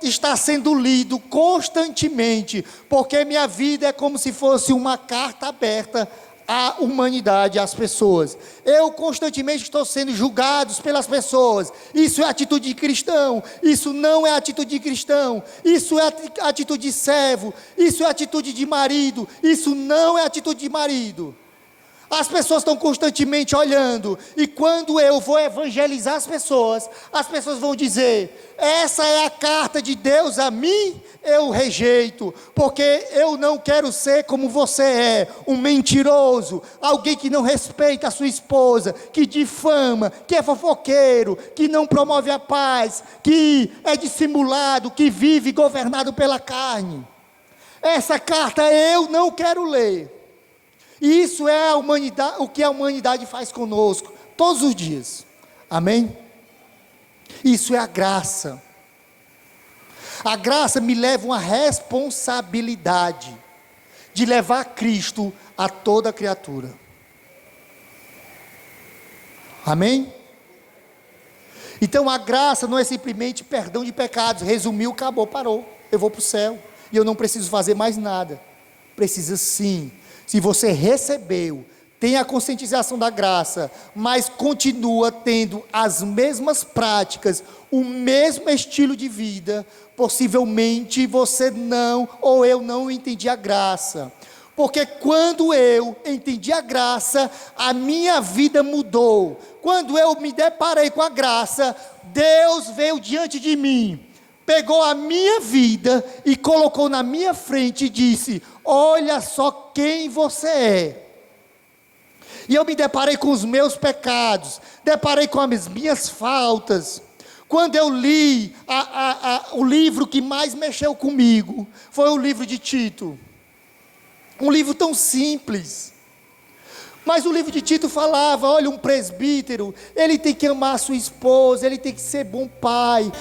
está sendo lido constantemente, porque minha vida é como se fosse uma carta aberta à humanidade, às pessoas. Eu constantemente estou sendo julgado pelas pessoas. Isso é atitude de cristão, isso não é atitude de cristão, isso é atitude de servo, isso é atitude de marido, isso não é atitude de marido. As pessoas estão constantemente olhando, e quando eu vou evangelizar as pessoas vão dizer, essa é a carta de Deus a mim, eu rejeito, porque eu não quero ser como você é, um mentiroso, alguém que não respeita a sua esposa, que difama, que é fofoqueiro, que não promove a paz, que é dissimulado, que vive governado pela carne. Essa carta eu não quero ler. E isso é a humanidade, o que a humanidade faz conosco, todos os dias. Amém? Isso é a graça. A graça me leva uma responsabilidade de levar Cristo a toda criatura. Amém? Então a graça não é simplesmente perdão de pecados, resumiu, acabou, parou, eu vou para o céu, e eu não preciso fazer mais nada. Precisa sim. Se você recebeu, tem a conscientização da graça, mas continua tendo as mesmas práticas, o mesmo estilo de vida, possivelmente você não, ou eu não entendi a graça. Porque quando eu entendi a graça, a minha vida mudou. Quando eu me deparei com a graça, Deus veio diante de mim, pegou a minha vida e colocou na minha frente e disse, olha só quem você é. E eu me deparei com os meus pecados, deparei com as minhas faltas. Quando eu li o livro que mais mexeu comigo, foi o livro de Tito. Um livro tão simples. Mas o livro de Tito falava, olha, um presbítero, ele tem que amar a sua esposa, ele tem que ser bom pai.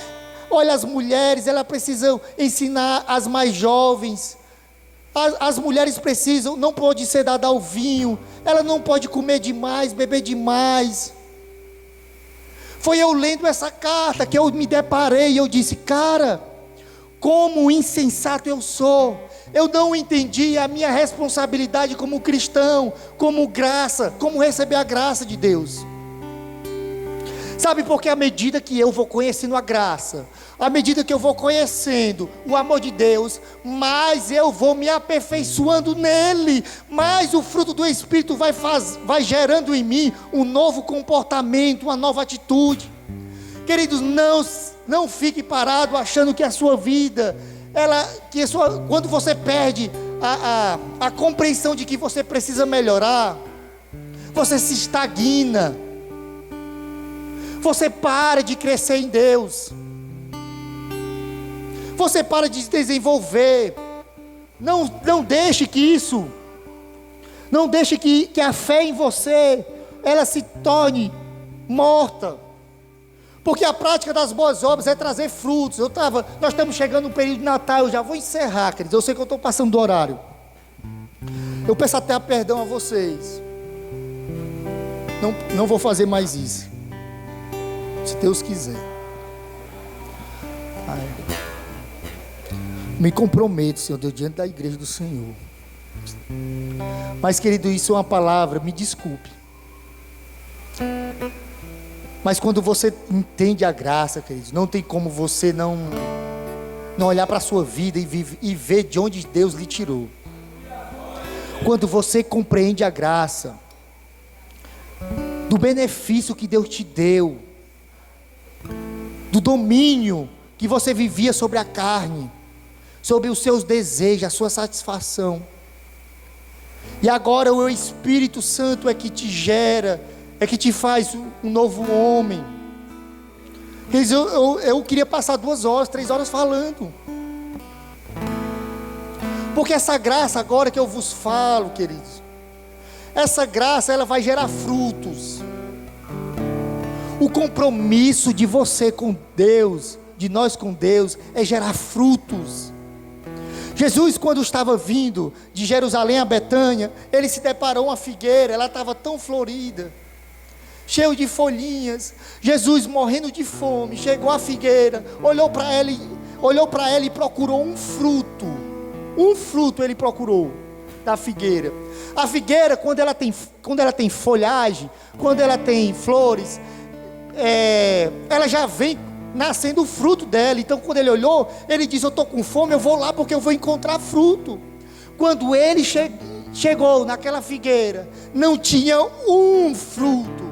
Olha, as mulheres, elas precisam ensinar as mais jovens. As mulheres precisam, não pode ser dada ao vinho, ela não pode comer demais, beber demais. Foi eu lendo essa carta que eu me deparei e eu disse, cara, como insensato eu sou. Eu não entendi a minha responsabilidade como cristão, como graça, como receber a graça de Deus. Sabe, porque à medida que eu vou conhecendo a graça, À medida que eu vou conhecendo o amor de Deus, mais eu vou me aperfeiçoando nele, mais o fruto do Espírito vai gerando em mim um novo comportamento, uma nova atitude. Queridos, não fique parado achando que a sua vida, quando você perde a compreensão de que você precisa melhorar, você se estagna, você para de crescer em Deus, você para de se desenvolver. Não deixe que a fé em você, ela se torne morta, porque a prática das boas obras é trazer frutos. Nós estamos chegando no período de Natal, eu já vou encerrar, queridos, eu sei que eu estou passando do horário, eu peço até perdão a vocês, não vou fazer mais isso, se Deus quiser. Me comprometo, Senhor Deus, diante da igreja do Senhor. Mas, querido, isso é uma palavra, me desculpe. Mas quando você entende a graça, queridos, não tem como você não olhar para a sua vida e ver de onde Deus lhe tirou. Quando você compreende a graça, do benefício que Deus te deu, do domínio que você vivia sobre a carne, sobre os seus desejos, a sua satisfação, e agora o Espírito Santo é que te gera, é que te faz um novo homem. Eu queria passar 2 horas, 3 horas falando, porque essa graça agora que eu vos falo, queridos, essa graça ela vai gerar frutos. O compromisso de você com Deus, de nós com Deus, é gerar frutos. Jesus, quando estava vindo de Jerusalém a Betânia, ele se deparou com uma figueira, ela estava tão florida, cheio de folhinhas. Jesus, morrendo de fome, chegou à figueira, olhou para ela e procurou um fruto ele procurou da figueira. A figueira, quando ela tem folhagem, quando ela tem flores, ela já vem nascendo o fruto dela. Então quando ele olhou, ele disse: eu estou com fome, eu vou lá porque eu vou encontrar fruto. Quando ele chegou naquela figueira, não tinha um fruto,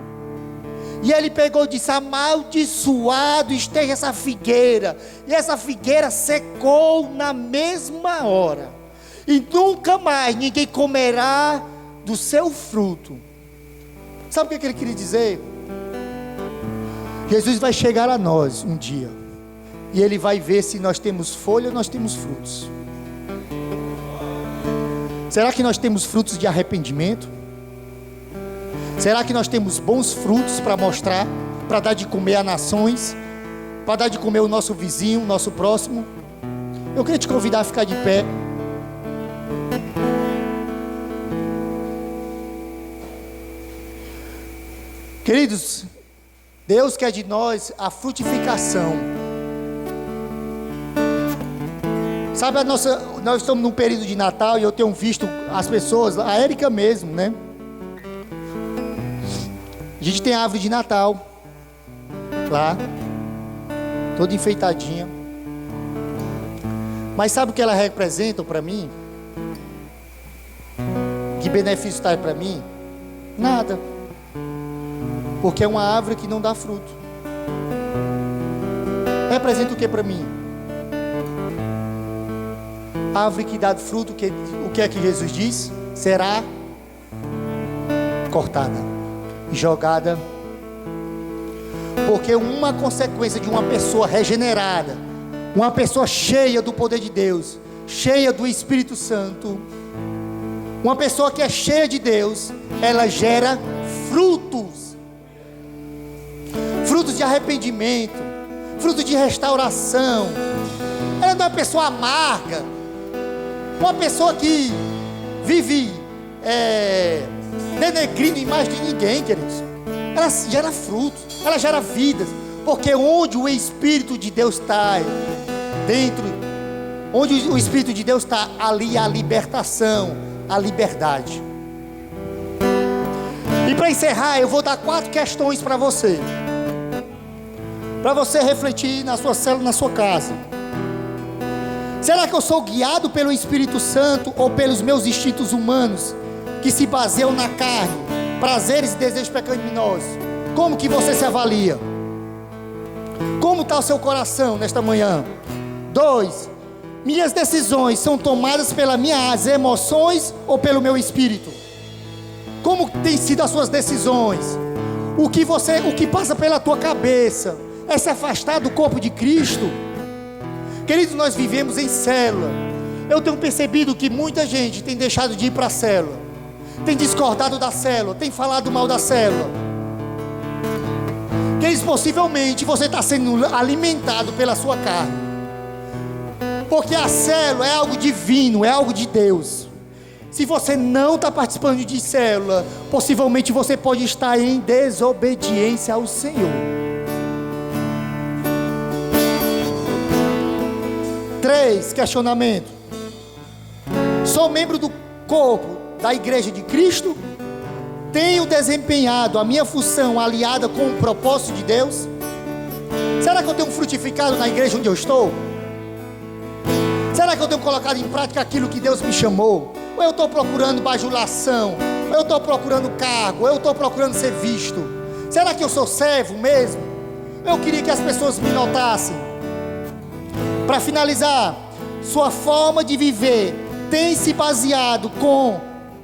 e ele pegou e disse: amaldiçoado esteja essa figueira. E essa figueira secou na mesma hora, e nunca mais ninguém comerá do seu fruto. Sabe o que ele queria dizer? Jesus vai chegar a nós um dia, e Ele vai ver se nós temos folha ou nós temos frutos. Será que nós temos frutos de arrependimento? Será que nós temos bons frutos para mostrar, para dar de comer a nações, para dar de comer o nosso vizinho, o nosso próximo? Eu queria te convidar a ficar de pé. Queridos, Deus quer de nós a frutificação. Sabe, nós estamos num período de Natal, e eu tenho visto as pessoas, a Érica mesmo, né? A gente tem a árvore de Natal lá, toda enfeitadinha. Mas sabe o que ela representa para mim? Que benefício traz para mim? Nada. Porque é uma árvore que não dá fruto. Representa o que para mim? Árvore que dá fruto, o que é que Jesus diz? Será cortada e jogada. Porque uma consequência de uma pessoa regenerada, uma pessoa cheia do poder de Deus, cheia do Espírito Santo, uma pessoa que é cheia de Deus, ela gera frutos. Frutos de arrependimento, frutos de restauração. Ela não é uma pessoa amarga, uma pessoa que vive denegrindo a imagem de ninguém, queridos. Ela gera frutos, ela gera vidas, porque onde o Espírito de Deus está dentro, onde o Espírito de Deus está, ali há a libertação, a liberdade. E para encerrar, eu vou dar 4 questões para você. para você refletir na sua célula, na sua casa. Será que eu sou guiado pelo Espírito Santo ou pelos meus instintos humanos, que se baseiam na carne, prazeres e desejos pecaminosos? Como que você se avalia? Como está o seu coração nesta manhã? 2, minhas decisões são tomadas pelas minhas emoções ou pelo meu espírito? Como tem sido as suas decisões? O que passa pela tua cabeça é se afastar do corpo de Cristo? Queridos, nós vivemos em célula. Eu tenho percebido que muita gente tem deixado de ir para a célula, tem discordado da célula, tem falado mal da célula. Queridos, possivelmente você está sendo alimentado pela sua carne, porque a célula é algo divino, é algo de Deus. Se você não está participando de célula, possivelmente você pode estar em desobediência ao Senhor. 3, questionamento. Sou membro do corpo da igreja de Cristo? Tenho desempenhado a minha função aliada com o propósito de Deus? Será que eu tenho frutificado na igreja onde eu estou? Será que eu tenho colocado em prática aquilo que Deus me chamou? Ou eu estou procurando bajulação? Ou eu estou procurando cargo? Ou eu estou procurando ser visto? Será que eu sou servo mesmo? Eu queria que as pessoas me notassem. Para finalizar, sua forma de viver tem se baseado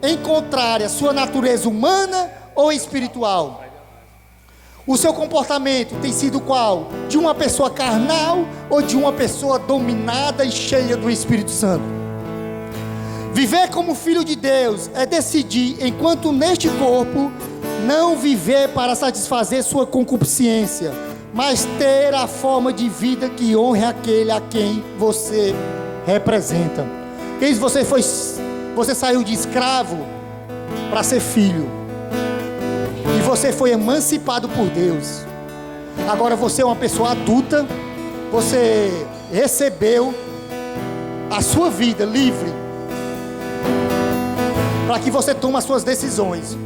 em contrária sua natureza humana ou espiritual? O seu comportamento tem sido qual? De uma pessoa carnal ou de uma pessoa dominada e cheia do Espírito Santo? Viver como filho de Deus é decidir, enquanto neste corpo, não viver para satisfazer sua concupiscência, mas ter a forma de vida que honre aquele a quem você representa. Quem você saiu de escravo para ser filho, e você foi emancipado por Deus. Agora você é uma pessoa adulta, você recebeu a sua vida livre, para que você tome as suas decisões.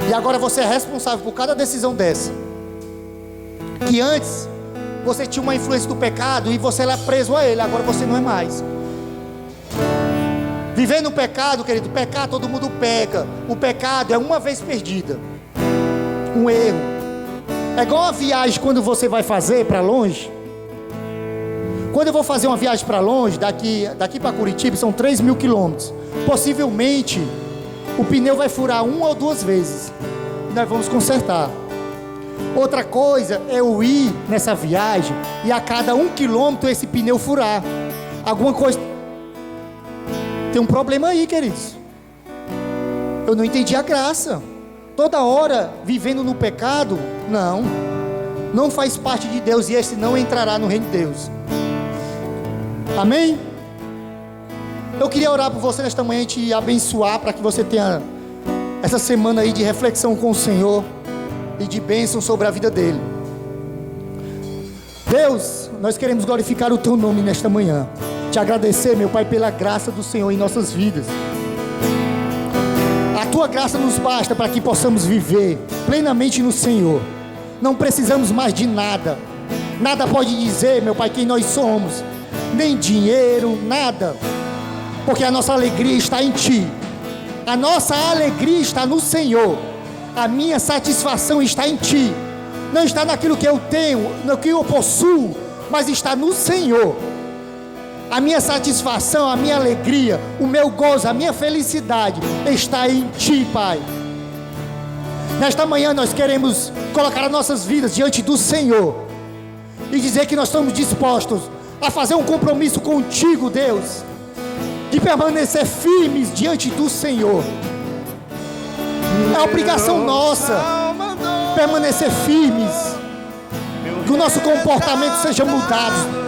E agora você é responsável por cada decisão dessa. Que antes você tinha uma influência do pecado e você era preso a ele, agora você não é mais. Viver no pecado, querido, pecar todo mundo peca. O pecado é uma vez perdida, um erro. É igual uma viagem quando você vai fazer para longe. Quando eu vou fazer uma viagem para longe, daqui para Curitiba, são 3.000 quilômetros. Possivelmente o pneu vai furar 1 ou 2 vezes, e nós vamos consertar. Outra coisa é eu ir nessa viagem e a cada 1 quilômetro esse pneu furar. Alguma coisa tem um problema aí, queridos. Eu não entendi a graça. Toda hora vivendo no pecado, não faz parte de Deus, e esse não entrará no reino de Deus. Amém? Eu queria orar por você nesta manhã e te abençoar, para que você tenha essa semana aí de reflexão com o Senhor e de bênção sobre a vida dele. Deus, nós queremos glorificar o teu nome nesta manhã, te agradecer, meu Pai, pela graça do Senhor em nossas vidas. A tua graça nos basta para que possamos viver plenamente no Senhor. Não precisamos mais de nada. Nada pode dizer, meu Pai, quem nós somos, nem dinheiro, nada, porque a nossa alegria está em Ti. A nossa alegria está no Senhor. A minha satisfação está em Ti. Não está naquilo que eu tenho, no que eu possuo, mas está no Senhor. A minha satisfação, a minha alegria, o meu gozo, a minha felicidade está em Ti, Pai. Nesta manhã nós queremos colocar as nossas vidas diante do Senhor e dizer que nós estamos dispostos a fazer um compromisso contigo, Deus, de permanecer firmes diante do Senhor. É obrigação nossa permanecer firmes, que o nosso comportamento seja mudado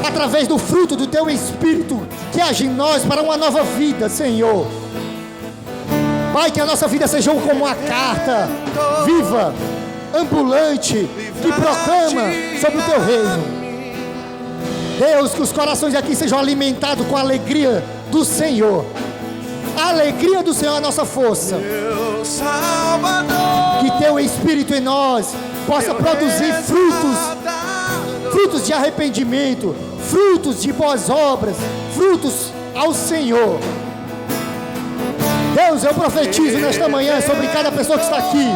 através do fruto do Teu Espírito que age em nós para uma nova vida, Senhor. Pai, que a nossa vida seja como uma carta viva, ambulante, que proclama sobre o Teu reino. Deus, que os corações aqui sejam alimentados com a alegria do Senhor. A alegria do Senhor é a nossa força. Que Teu Espírito Espírito em nós possa produzir frutos de arrependimento, frutos de boas obras, frutos ao Senhor. Deus, eu profetizo nesta manhã sobre cada pessoa que está aqui,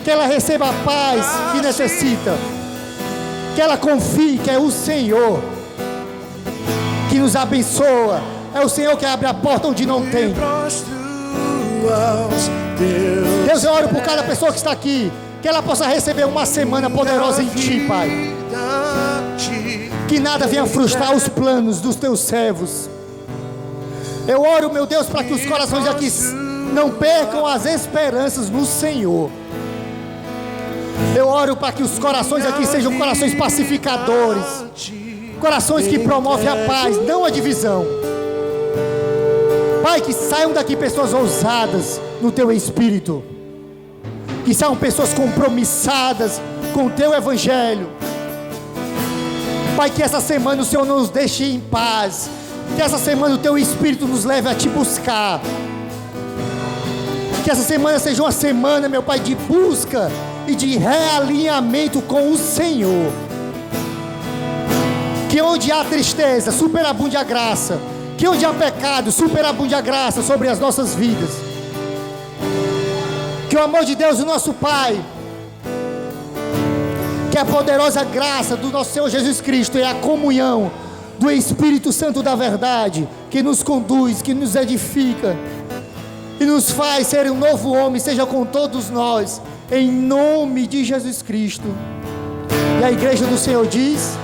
que ela receba a paz que necessita, que ela confie que é o Senhor que nos abençoa, é o Senhor que abre a porta onde não tem. Deus, eu oro por cada pessoa que está aqui, que ela possa receber uma semana poderosa em Ti, Pai. Que nada venha frustrar os planos dos Teus servos. Eu oro, meu Deus, para que os corações aqui não percam as esperanças no Senhor. Eu oro para que os corações aqui sejam corações pacificadores, corações que promovem a paz, não a divisão. Pai, que saiam daqui pessoas ousadas no Teu Espírito, que saiam pessoas compromissadas com o Teu Evangelho. Pai, que essa semana o Senhor nos deixe em paz, que essa semana o Teu Espírito nos leve a Te buscar, que essa semana seja uma semana, meu Pai, de busca e de realinhamento com o Senhor. Que onde há tristeza, superabunde a graça. Que onde há pecado, superabunde a graça sobre as nossas vidas. Que o amor de Deus, o nosso Pai, que a poderosa graça do nosso Senhor Jesus Cristo e a comunhão do Espírito Santo da verdade, que nos conduz, que nos edifica e nos faz ser um novo homem, seja com todos nós, em nome de Jesus Cristo. E a igreja do Senhor diz...